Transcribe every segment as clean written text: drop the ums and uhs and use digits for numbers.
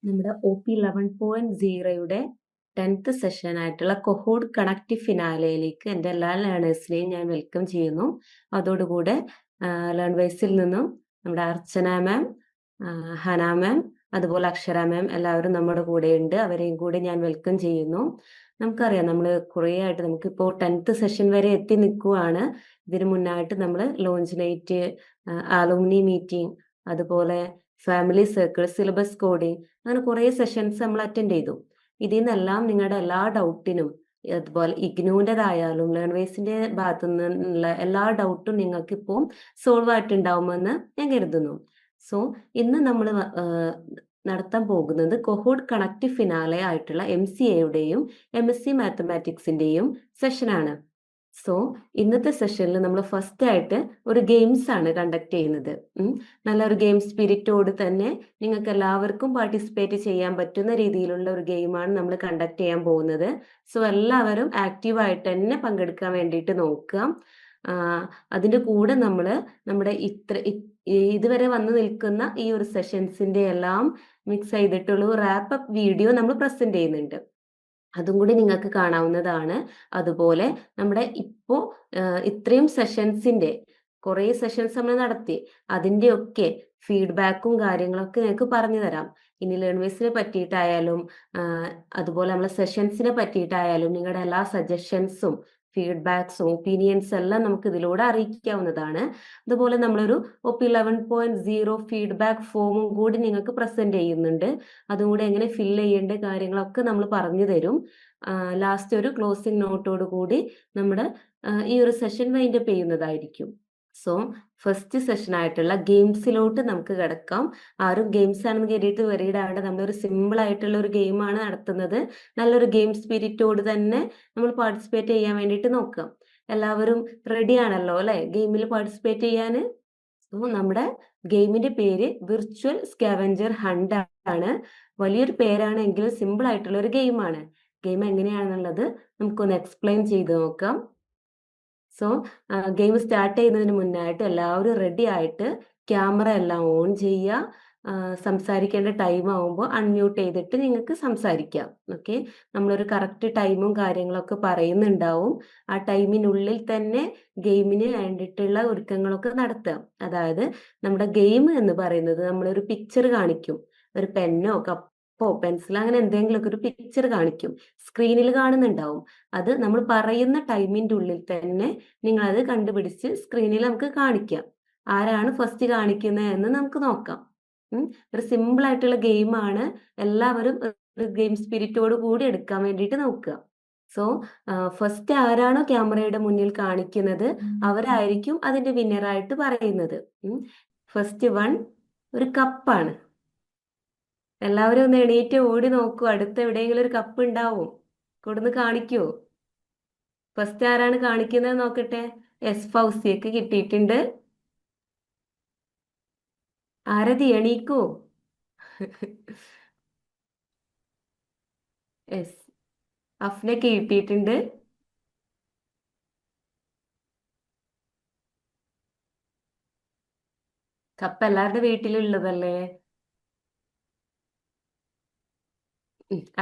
നമ്മുടെ OP11.0യുടെ 10th session ആയിട്ടുള്ള കൊഹോഡ് connective ഫിനാലയിലേക്ക് എൻ്റെ എല്ലാ ലേണേഴ്സിനെയും ഞാൻ വെൽക്കം ചെയ്യുന്നു. അതോടുകൂടെ ലേൺവൈസിൽ നിന്നും നമ്മുടെ അർച്ചന മാം, ഹന മാം, അതുപോലെ അക്ഷര മാം എല്ലാവരും നമ്മുടെ കൂടെയുണ്ട്. അവരെയും കൂടി ഞാൻ വെൽക്കം ചെയ്യുന്നു. നമുക്കറിയാം നമ്മൾ കുറേ ആയിട്ട് നമുക്കിപ്പോൾ 10th സെഷൻ വരെ എത്തി നിൽക്കുവാണ്. ഇതിനു മുന്നായിട്ട് നമ്മൾ ലോഞ്ച് നൈറ്റ്, ആലുമിനി മീറ്റിംഗ്, അതുപോലെ ഫാമിലി സർക്കിൾ, സിലബസ് കോഡിംഗ്, അങ്ങനെ കുറേ സെഷൻസ് നമ്മൾ അറ്റൻഡ് ചെയ്തു. ഇതിൽ നിന്നെല്ലാം നിങ്ങളുടെ എല്ലാ ഡൗട്ടിനും, അതുപോലെ ഇഗ്നൂൻ്റെതായാലും ലേൺവേസിന്റെ ഭാഗത്തു നിന്നുള്ള എല്ലാ ഡൗട്ടും നിങ്ങൾക്ക് ഇപ്പോൾ സോൾവ് ആയിട്ടുണ്ടാവുമെന്ന് ഞാൻ കരുതുന്നു. സോ ഇന്ന് നമ്മൾ നടത്താൻ പോകുന്നത് കൊഹോഡ് കണക്റ്റീവ് ഫിനാലെ ആയിട്ടുള്ള MCAയുടെയും MSc മാത്തമാറ്റിക്സിന്റെയും സെഷനാണ്. സോ ഇന്നത്തെ സെഷനിൽ നമ്മൾ ഫസ്റ്റ് ആയിട്ട് ഒരു ഗെയിംസ് ആണ് കണ്ടക്ട് ചെയ്യുന്നത്. നല്ലൊരു ഗെയിം സ്പിരിറ്റോട് തന്നെ നിങ്ങൾക്ക് എല്ലാവർക്കും പാർട്ടിസിപ്പേറ്റ് ചെയ്യാൻ പറ്റുന്ന രീതിയിലുള്ള ഒരു ഗെയിമാണ് നമ്മൾ കണ്ടക്ട് ചെയ്യാൻ പോകുന്നത്. സോ എല്ലാവരും ആക്റ്റീവായിട്ട് തന്നെ പങ്കെടുക്കാൻ വേണ്ടിയിട്ട് നോക്കുക. അതിൻ്റെ കൂടെ നമ്മൾ നമ്മുടെ ഇതുവരെ വന്നു നിൽക്കുന്ന ഈ ഒരു സെഷൻസിന്റെ എല്ലാം മിക്സ് ചെയ്തിട്ടുള്ള റാപ്പ് അപ്പ് വീഡിയോ നമ്മൾ പ്രസന്റ് ചെയ്യുന്നുണ്ട്. അതും കൂടി നിങ്ങൾക്ക് കാണാവുന്നതാണ്. അതുപോലെ നമ്മുടെ ഇപ്പോൾ ഇത്രയും സെഷൻസിന്റെ കുറേ സെഷൻസ് നമ്മൾ നടത്തി, അതിൻ്റെയൊക്കെ ഫീഡ്ബാക്കും കാര്യങ്ങളൊക്കെ നിങ്ങൾക്ക് പറഞ്ഞു തരാം. ഇനി ലേൺവേഴ്സിനെ പറ്റിയിട്ടായാലും അതുപോലെ നമ്മളെ സെഷൻസിനെ പറ്റിയിട്ടായാലും നിങ്ങളുടെ എല്ലാ സജഷൻസും ഫീഡ്ബാക്സും ഒപ്പീനിയൻസ് എല്ലാം നമുക്ക് ഇതിലൂടെ അറിയിക്കാവുന്നതാണ്. അതുപോലെ നമ്മളൊരു OP11.0 ഫീഡ്ബാക്ക് ഫോമും കൂടി നിങ്ങൾക്ക് പ്രസന്റ് ചെയ്യുന്നുണ്ട്. അതും കൂടി എങ്ങനെ ഫില്ല് ചെയ്യേണ്ട കാര്യങ്ങളൊക്കെ നമ്മൾ പറഞ്ഞു തരും. ലാസ്റ്റ് ഒരു ക്ലോസിംഗ് നോട്ടോട് കൂടി നമ്മുടെ ഈ ഒരു സെഷൻ വൈൻഡപ്പ് ചെയ്യുന്നതായിരിക്കും. സോ ഫസ്റ്റ് സെഷൻ ആയിട്ടുള്ള ഗെയിംസിലോട്ട് നമുക്ക് കിടക്കാം. ആരും ഗെയിംസ് ആണെന്ന് കരുതിയിട്ട് വരിയിടാണ്ട് നമ്മളൊരു സിമ്പിൾ ആയിട്ടുള്ള ഒരു ഗെയിമാണ് നടത്തുന്നത്. നല്ലൊരു ഗെയിം സ്പിരിറ്റോട് തന്നെ നമ്മൾ പാർട്ടിസിപ്പേറ്റ് ചെയ്യാൻ വേണ്ടിയിട്ട് നോക്കാം. എല്ലാവരും റെഡി ആണല്ലോ അല്ലെ ഗെയിമിൽ പാർട്ടിസിപ്പേറ്റ് ചെയ്യാൻ? സോ നമ്മുടെ ഗെയിമിന്റെ പേര് വിർച്വൽ സ്കാവഞ്ചർ ഹണ്ട് ആണ്. വലിയൊരു പേരാണെങ്കിലും സിമ്പിൾ ആയിട്ടുള്ള ഒരു ഗെയിമാണ്. ഗെയിം എങ്ങനെയാണെന്നുള്ളത് നമുക്കൊന്ന് എക്സ്പ്ലെയിൻ ചെയ്ത് നോക്കാം. സോ ഗെയിം സ്റ്റാർട്ട് ചെയ്യുന്നതിന് മുന്നായിട്ട് എല്ലാവരും റെഡി ആയിട്ട് ക്യാമറ എല്ലാം ഓൺ ചെയ്യുക. സംസാരിക്കേണ്ട ടൈം ആവുമ്പോൾ അൺമ്യൂട്ട് ചെയ്തിട്ട് നിങ്ങൾക്ക് സംസാരിക്കാം. ഓക്കെ, നമ്മളൊരു കറക്റ്റ് ടൈമും കാര്യങ്ങളൊക്കെ പറയുന്നുണ്ടാവും. ആ ടൈമിനുള്ളിൽ തന്നെ ഗെയിമിന് വേണ്ടിയിട്ടുള്ള ഒരുക്കങ്ങളൊക്കെ നടത്തുക. അതായത് നമ്മുടെ ഗെയിം എന്ന് പറയുന്നത് നമ്മളൊരു പിക്ചർ കാണിക്കും. ഒരു പെന്നോ കപ്പോ പെൻസിലോ അങ്ങനെ എന്തെങ്കിലുമൊക്കെ ഒരു പിക്ചർ കാണിക്കും, സ്ക്രീനിൽ കാണുന്നുണ്ടാവും. അത് നമ്മൾ പറയുന്ന ടൈമിൻ്റെ ഉള്ളിൽ തന്നെ നിങ്ങളത് കണ്ടുപിടിച്ച് സ്ക്രീനിൽ നമുക്ക് കാണിക്കാം. ആരാണ് ഫസ്റ്റ് കാണിക്കുന്നത് എന്ന് നമുക്ക് നോക്കാം. ഒരു സിമ്പിൾ ആയിട്ടുള്ള ഗെയിമാണ്. എല്ലാവരും ഒരു ഗെയിം സ്പിരിറ്റോട് കൂടി എടുക്കാൻ വേണ്ടിയിട്ട് നോക്കുക. സോ ഫസ്റ്റ് ആരാണോ ക്യാമറയുടെ മുന്നിൽ കാണിക്കുന്നത് അവരായിരിക്കും അതിന്റെ വിന്നറായിട്ട് പറയുന്നത്. ഫസ്റ്റ് വൺ ഒരു കപ്പാണ്. എല്ലാവരും ഒന്ന് എണീറ്റ് ഓടി നോക്കൂ, അടുത്ത് എവിടെയെങ്കിലും ഒരു കപ്പ് ഉണ്ടാവും. കൊടുന്ന് കാണിക്കൂ. ഫസ്റ്റ് ആരാണ് കാണിക്കുന്നത് നോക്കട്ടെ. ഫൗസിയക്ക് കിട്ടിയിട്ടുണ്ട്. ആരതി എണീക്കൂ. യെസ്, അഫ്നക്ക് കിട്ടിയിട്ടുണ്ട്. കപ്പ് എല്ലാവരുടെ വീട്ടിലുള്ളതല്ലേ.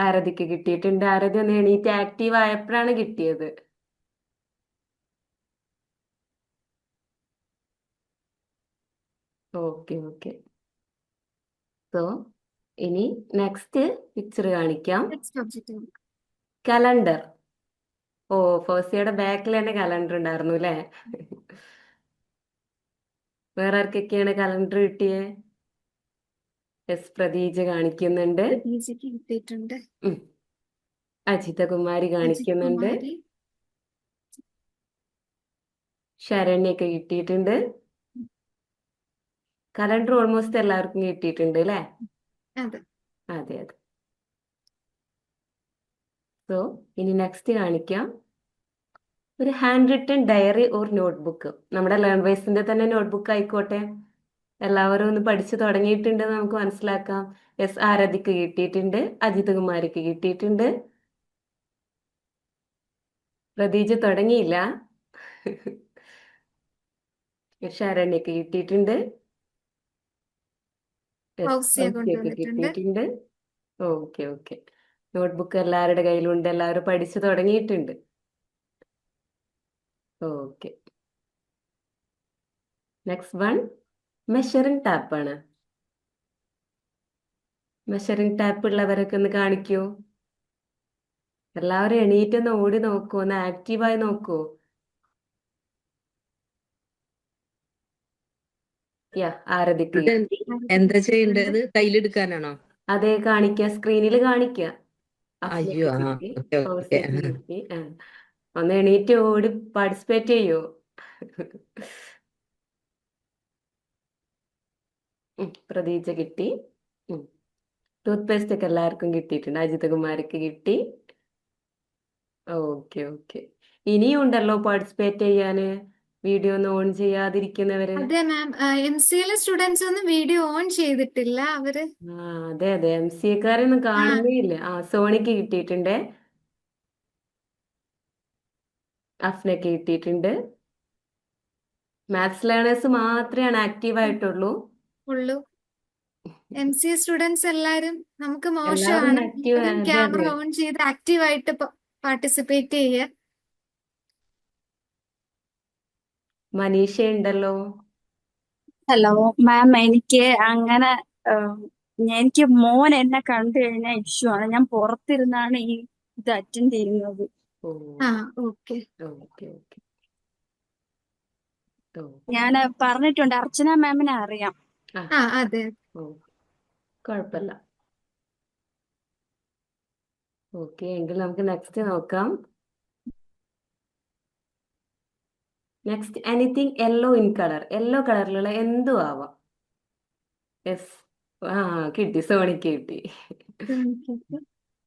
ആരതിക്ക് കിട്ടിയിട്ടുണ്ട്. ആരതി ഒന്ന് എണീറ്റ് ആക്റ്റീവ് ആയപ്പോഴാണ് കിട്ടിയത്. Okay okay. സോ ഇനി നെക്സ്റ്റ് പിക്ചർ കാണിക്കാം. കലണ്ടർ. ഓ, ഫൗസിയുടെ ബാക്കിൽ തന്നെ കലണ്ടർ ഉണ്ടായിരുന്നു അല്ലേ. വേറെ ആർക്കൊക്കെയാണ് കലണ്ടർ കിട്ടിയേ? എസ് പ്രതീജ് കാണിക്കുന്നുണ്ട്. അജിത കുമാരി കാണിക്കുന്നുണ്ട്. ശരണ്യൊക്കെ കിട്ടിയിട്ടുണ്ട്. കലണ്ടർ ഓൾമോസ്റ്റ് എല്ലാവർക്കും കിട്ടിയിട്ടുണ്ട് അല്ലേ. അതെ അതെ. സോ ഇനി നെക്സ്റ്റ് കാണിക്കാം. ഒരു hand written diary or notebook. നമ്മുടെ ലേൺവേഴ്സിന്റെ തന്നെ നോട്ട്ബുക്ക് ആയിക്കോട്ടെ. എല്ലാവരും ഒന്ന് പഠിച്ചു തുടങ്ങിയിട്ടുണ്ടെന്ന് നമുക്ക് മനസ്സിലാക്കാം. എസ് ആരതിക്ക് കിട്ടിയിട്ടുണ്ട്. അജിത് കുമാരിക്ക് കിട്ടിയിട്ടുണ്ട്. പ്രതീജ് തുടങ്ങിയില്ല. ശരണ്യക്ക് കിട്ടിയിട്ടുണ്ട്. കിട്ടിയിട്ടുണ്ട്. Okay okay. നോട്ട്ബുക്ക് എല്ലാവരുടെ കയ്യിലുണ്ട്, എല്ലാവരും പഠിച്ചു തുടങ്ങിയിട്ടുണ്ട്. Okay. Next one measuring tap ആണ്. മെഷറിംഗ് ടാപ്പ് ഉള്ളവരൊക്കെ ഒന്ന് കാണിക്കൂ. എല്ലാവരും എണീറ്റൊന്ന് ഓടി നോക്കൂ, ഒന്ന് ആക്റ്റീവായി നോക്കൂ. യാ, ആരതിക്ക്. ഇത് എന്താ ചെയ്യേണ്ടത്? കയ്യിലെടുക്കാനാണോ? അതെ, കാണിക്ക, സ്ക്രീനിൽ കാണിക്ക. അയ്യോ, അഫ്നക്ക് ആ, കിട്ടി, ഓക്കെ ഓക്കെ. ഫൗസിക്ക് കിട്ടി. ഒന്ന് എണീറ്റ് ഓടി പാർട്ടിസിപ്പേറ്റ് ചെയ്യൂ. പ്രതീജ കിട്ടി. ടൂത്ത് പേസ്റ്റ് ഒക്കെ എല്ലാവർക്കും കിട്ടിയിട്ടുണ്ട്. അജിത് കുമാർക്ക് കിട്ടി. Okay okay. ഇനിയും ഉണ്ടല്ലോ പാർട്ടിസിപ്പേറ്റ് ചെയ്യാന്, വീഡിയോ ഒന്ന് ഓൺ ചെയ്യാതിരിക്കുന്നവര്. അതെ മാം, എം സിയിലെ സ്റ്റുഡൻസ് ഒന്നും വീഡിയോ ഓൺ ചെയ്തിട്ടില്ല അവര്. അതെ അതെ, എം സി എക്കാരൊന്നും ആ കാണുന്നേ ഇല്ല. സോണിക്ക് കിട്ടിയിട്ടുണ്ട്, അഫ്നക്ക് കിട്ടിയിട്ടുണ്ട്. മാത്സ് ലേണേഴ്സ് മാത്രമാണ് ആക്റ്റീവ് ആയിട്ടുള്ളൂ. ഉള്ളു. എം സി എ സ്റ്റുഡൻസ് എല്ലാരും നമുക്ക് എല്ലാവരും മോശമാണ്. ആക്റ്റീവ്, എല്ലാരും അതെ ക്യാമറ അതെ. ഓൺ ചെയ്ത് ആക്റ്റീവായിട്ട് പാർട്ടിസിപ്പേറ്റ് ചെയ്യുക. മനീഷ ഉണ്ടല്ലോ. ഹലോ മാം, എനിക്ക് അങ്ങനെ എനിക്ക് മോൻ എന്നെ കണ്ടു കഴിഞ്ഞാൽ ഇഷ്യൂ ആണ്. ഞാൻ പുറത്തിരുന്നാണ് ഇത് അറ്റൻഡ് ചെയ്യുന്നത്. ഓ ആ ഓക്കെ. Okay okay. ഞാൻ പറഞ്ഞിട്ടുണ്ട്, അർച്ചന മാമിനെ അറിയാം. ആ അതെ. ഓ, കുഴപ്പമില്ല. ഓക്കെ, എങ്കിൽ നമുക്ക് നെക്സ്റ്റ് നോക്കാം. Next, anything yellow in colour. Yellow കളറിലുള്ള എന്തും ആവാം. യെസ്, ആ, കിട്ടി, സോണിക്ക് കിട്ടി.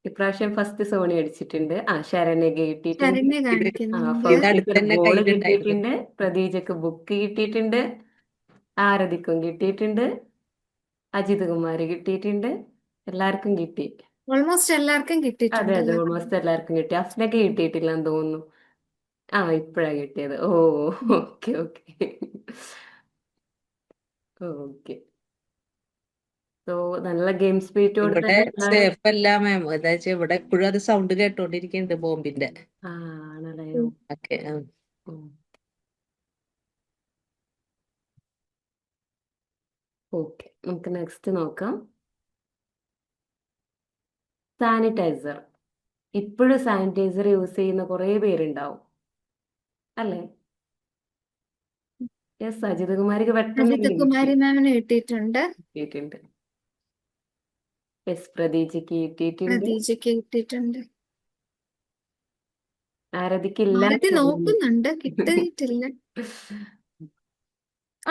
ഇപ്രാവശ്യം ഫസ്റ്റ് സോണി അടിച്ചിട്ടുണ്ട്. ശരണ്യക്ക് കിട്ടിയിട്ടുണ്ട്. ശരണ്യ ഇത് കാണിക്കുന്നുണ്ട്. ഇത് ഫൗസിക്ക് അടുത്ത് ഒരു തന്നെ ബോള് കയ്യിലുണ്ടായിരുന്നു. കിട്ടിയിട്ടുണ്ട്. പ്രതീജക്ക് ബുക്ക് കിട്ടിയിട്ടുണ്ട്. ആരതിക്കും കിട്ടിയിട്ടുണ്ട്. അജിത് കുമാര് കിട്ടിയിട്ടുണ്ട്. എല്ലാവർക്കും കിട്ടി. ഓൾമോസ്റ്റ് എല്ലാവർക്കും അതെ അതെ, കിട്ടിയിട്ടുണ്ടല്ലോ. ഓൾമോസ്റ്റ് എല്ലാവർക്കും കിട്ടി. അഫ്നക്ക് കിട്ടിയിട്ടില്ലെന്ന് തോന്നുന്നു. ഇപ്പഴാ കിട്ടിയത്. Okay okay. ഓക്കെ. സോ നല്ല ഗെയിം സ്പിരിറ്റോട് ഇവിടെ തന്നെ എല്ലാവരും. സേഫ് അല്ല മാം. അതായത് ഇവിടെ എപ്പോഴും അത് സൗണ്ട് കേട്ടോണ്ടിരിക്കുന്നുണ്ട്, ബോംബിന്റെ. ആണല്ലോ. ഓക്കെ. ഓക്കെ, നമുക്ക് നെക്സ്റ്റ് നോക്കാം. സാനിറ്റൈസർ. ഇപ്പോഴും സാനിറ്റൈസർ യൂസ് ചെയ്യുന്ന കുറേ പേരുണ്ടാവും അല്ലേ? യെസ്, അജിത് കുമാരിക്ക് പെട്ടെന്ന് അജിത് കുമാരി മാമിന് കിട്ടിയിട്ടുണ്ട്. കിട്ടിയിട്ടുണ്ട്. യെസ്, പ്രതീജയ്ക്ക് കിട്ടിയിട്ടുണ്ട്. പ്രതീജയ്ക്ക് കിട്ടിയിട്ടുണ്ട്. ആരതിക്കില്ല. ആരതി നോക്കുന്നുണ്ട്, കിട്ടിയിട്ടില്ല.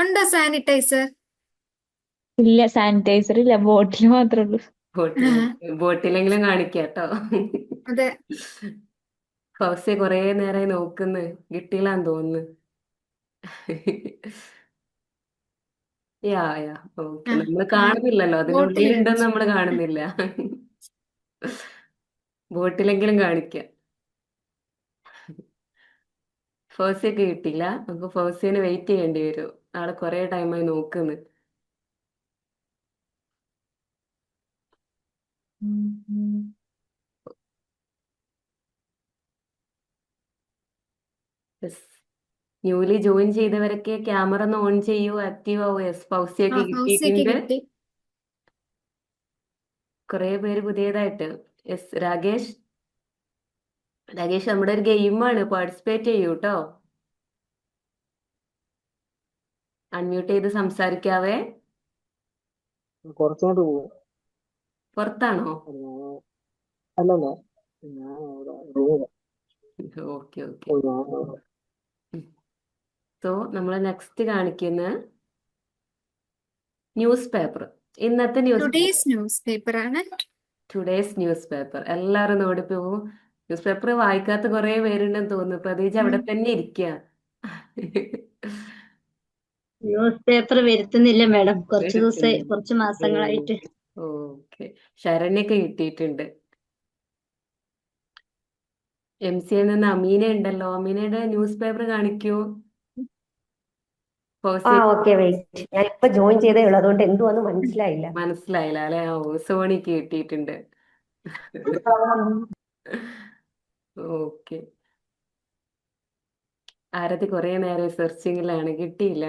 ഉണ്ടോ സാനിറ്റൈസർ? ഇല്ല, സാനിറ്റൈസർ ഇല്ല, ബോട്ടിൽ മാത്രമേ ഉള്ളൂ. ബോട്ടിലെങ്കിലും കാണിക്കാട്ടോ. അതെ. ഫൗസിയെ കൊറേ നേരമായി നോക്കുന്നു, കിട്ടിയില്ലാന്ന് തോന്നുന്നു. യാ യാ, ഓക്കെ. നമ്മൾ കാണുന്നില്ലല്ലോ, അതിന്റെ ബോട്ടിൽ ഉള്ളിലുണ്ടെന്ന് നമ്മൾ കാണുന്നില്ല. ബോട്ടിലെങ്കിലും കാണിക്കാം. ഫൗസിയൊക്കെ കിട്ടില്ല. നമുക്ക് ഫൗസിനെ വെയിറ്റ് ചെയ്യേണ്ടി വരും. ആള് കൊറേ ടൈമായി നോക്കുന്നു. ന്യൂലി ജോയിൻ ചെയ്തവരൊക്കെ ക്യാമറ ഒന്ന് ഓൺ ചെയ്യൂ, ആക്റ്റീവ് ആവൂ. യെസ്, ഫൗസിയൊക്കെ ഹൗസിയൊക്കെ കിട്ടിയിട്ടുണ്ട്. കിട്ടി. കുറെ പേര് പുതിയതായിട്ട്. യെസ്, രാകേഷ്. രാകേഷ്, നമ്മുടെ ഒരു ഗെയിമാണ്, പാർട്ടിസിപ്പേറ്റ് ചെയ്യൂ കേട്ടോ. അൺമ്യൂട്ട് ചെയ്ത് സംസാരിക്കാവേ. കുറച്ചോട്ട് പോകും. പുറത്താണോ? അല്ലല്ല, ഞാൻ റൂമില. Okay okay. സോ നമ്മൾ നെക്സ്റ്റ് കാണിക്കുന്ന ന്യൂസ് പേപ്പർ. ഇന്നത്തെ ന്യൂസ് ടുഡേസ് ന്യൂസ് പേപ്പർ ആണ്. Today's news paper. എല്ലാവരും ഓടിപ്പോവും. ന്യൂസ് പേപ്പർ വായിക്കാത്ത കുറെ പേരുണ്ടെന്ന് തോന്നുന്നു. പ്രതീക്ഷ അവിടെ തന്നെ ഇരിക്കുക. ന്യൂസ് പേപ്പർ വരുത്തുന്നില്ല മാഡം, കുറച്ച് മാസങ്ങളായിട്ട്. ഓക്കെ, ശരണ്യൊക്കെ കിട്ടിയിട്ടുണ്ട്. എം സി യിൽ നിന്ന് അമീന ഉണ്ടല്ലോ. അമീനയുടെ ന്യൂസ് പേപ്പർ കാണിക്കൂ. Okay, wait. ഞാൻ ഇപ്പൊ ജോയിൻ ചെയ്തേ ഉള്ളൂ, അതുകൊണ്ട് എന്തുവാന്ന് മനസ്സിലായില്ല. മനസ്സിലായില്ല അല്ലെ? സോണിക്ക് കിട്ടിയിട്ടുണ്ട്. ഓക്കെ. ആരതി കുറെ നേരം സെർച്ചിങ്ങിലാണ്, കിട്ടിയില്ല.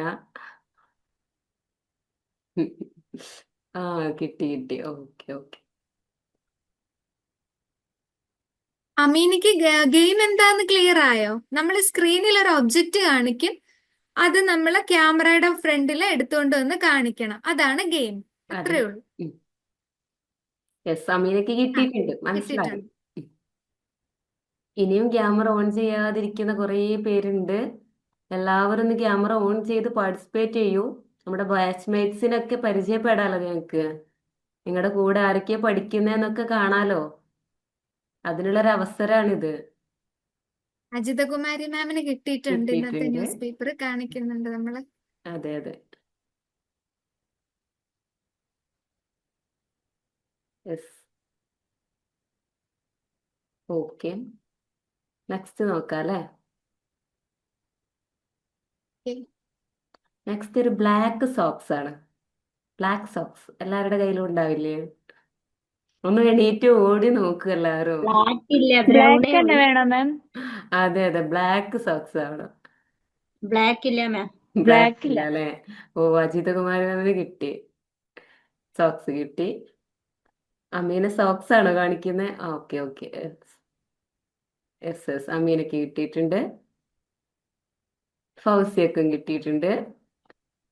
ആ, കിട്ടി കിട്ടി. Okay okay. അമീനിക്ക് ഗെയിം എന്താന്ന് ക്ലിയർ ആയോ? നമ്മൾ സ്ക്രീനിൽ ഒരു ഒബ്ജക്റ്റ് കാണിക്കും, അത് നമ്മൾ ക്യാമറയുടെ ഫ്രണ്ടിൽ എടുത്തുകൊണ്ട് വന്ന് കാണിക്കണം. അതാണ് ഗെയിം. അതെ. അത്രേ ഉള്ളൂ. യെസ്, അമീനക്ക് കിട്ടിയിട്ടുണ്ട്, മനസ്സിലായി. കിട്ടിയിട്ടുണ്ട്. ഇനിയും ക്യാമറ ഓൺ ചെയ്യാതിരിക്കുന്ന കുറേ പേരുണ്ട്. എല്ലാവരും ഒന്ന് ക്യാമറ ഓൺ ചെയ്ത് പാർട്ടിസിപ്പേറ്റ് ചെയ്യൂ. നമ്മുടെ ബാച്ച്മേറ്റ്സിനൊക്കെ പരിചയപ്പെടാലോ ഞങ്ങൾക്ക്. നിങ്ങളുടെ കൂടെ ആരൊക്കെയാ പഠിക്കുന്നതെന്നൊക്കെ കാണാലോ. അതിനുള്ളൊരു അവസരമാണിത്. അജിതകുമാരി മാമിന് കിട്ടിയിട്ടുണ്ട്. ഇന്നത്തെ കിട്ടിയിട്ടുണ്ട്. ന്യൂസ് പേപ്പർ കാണിക്കുന്നുണ്ട് നമ്മള്. അതെ അതെ. യെസ്. ഓക്കെ, നെക്സ്റ്റ് നോക്കാം അല്ലേ. Okay. നെക്സ്റ്റ് ഒരു ബ്ലാക്ക് സോക്സ് ആണ്. ബ്ലാക്ക് സോക്സ് എല്ലാവരുടെ കയ്യിലും ഉണ്ടാവില്ലേ? ഒന്ന് എണീറ്റ് ഓടി നോക്കുക എല്ലാവരും. ബ്ലാക്ക് ഇല്ല, ബ്രൗണേ ബ്ലാക്ക് തന്നെ ഉള്ളൂ. വേണോ മാം? അതെ അതെ, ബ്ലാക്ക് സോക്സ് ആണ്. ബ്ലാക്ക് ഇല്ല മാം. ബ്ലാക്ക് ബ്ലാക്ക് ഇല്ല ഇല്ല. അല്ലേ? ഓ, അജിതകുമാരി മാമിന് കിട്ടി, സോക്സ് കിട്ടി. അമീന സോക്സ് ആണോ കാണിക്കുന്നത്? Okay okay. യെസ് യെസ്, അമീനക്ക് കിട്ടിയിട്ടുണ്ട്, ഫൗസിയക്കും കിട്ടിയിട്ടുണ്ട്.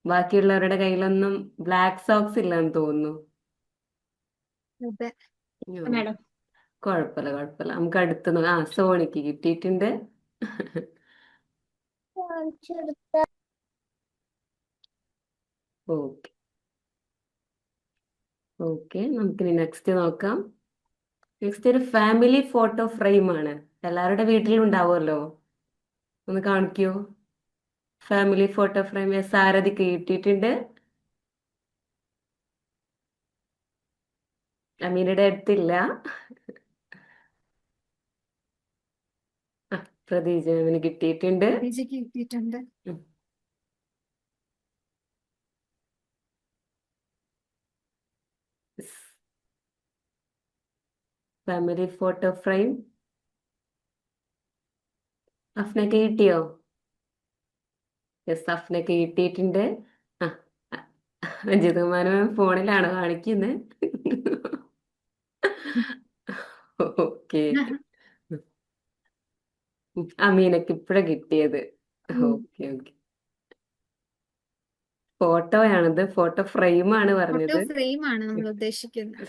ബാക്കിയുള്ളവരുടെ കയ്യിലൊന്നും ബ്ലാക്ക് സോക്സ് ഇല്ലെന്ന് തോന്നുന്നു. അതെ. അയ്യോ, മാഡം കുഴപ്പമില്ല കുഴപ്പമില്ല, നമുക്ക് അടുത്ത് സോണിക്ക് കിട്ടിയിട്ടുണ്ട്. ഓക്കെ ഓക്കെ, നമുക്കിനി നെക്സ്റ്റ് നോക്കാം. നെക്സ്റ്റ് ഒരു ഫാമിലി ഫോട്ടോ ഫ്രെയിം ആണ്. എല്ലാവരുടെ വീട്ടിലും ഉണ്ടാവുമല്ലോ, ഒന്ന് കാണിക്കൂ. ഫാമിലി ഫോട്ടോ ഫ്രെയിം സാരഥിക്ക് കിട്ടിയിട്ടുണ്ട്. അമീനയുടെ അടുത്തില്ല. പ്രതീജന് കിട്ടിയിട്ടുണ്ട്. പ്രതീജയ്ക്ക് കിട്ടിയിട്ടുണ്ട്. ഫാമിലി ഫോട്ടോ ഫ്രെയിം അഫ്നക്ക് കിട്ടിയോ? യെസ്, അഫ്നക്ക് കിട്ടിയിട്ടുണ്ട്. അജിതകുമാരൻ ഫോണിലാണ് കാണിക്കുന്നത്. ഓക്കെ. അമീനക്ക് ഇപ്പഴാ കിട്ടിയത്. Okay okay. ഫോട്ടോയാണിത്, ഫോട്ടോ ഫ്രെയിമാണ് ഫോട്ടോ പറഞ്ഞത്. ഫ്രെയിം ആണ് നമ്മൾ ഉദ്ദേശിക്കുന്നത്.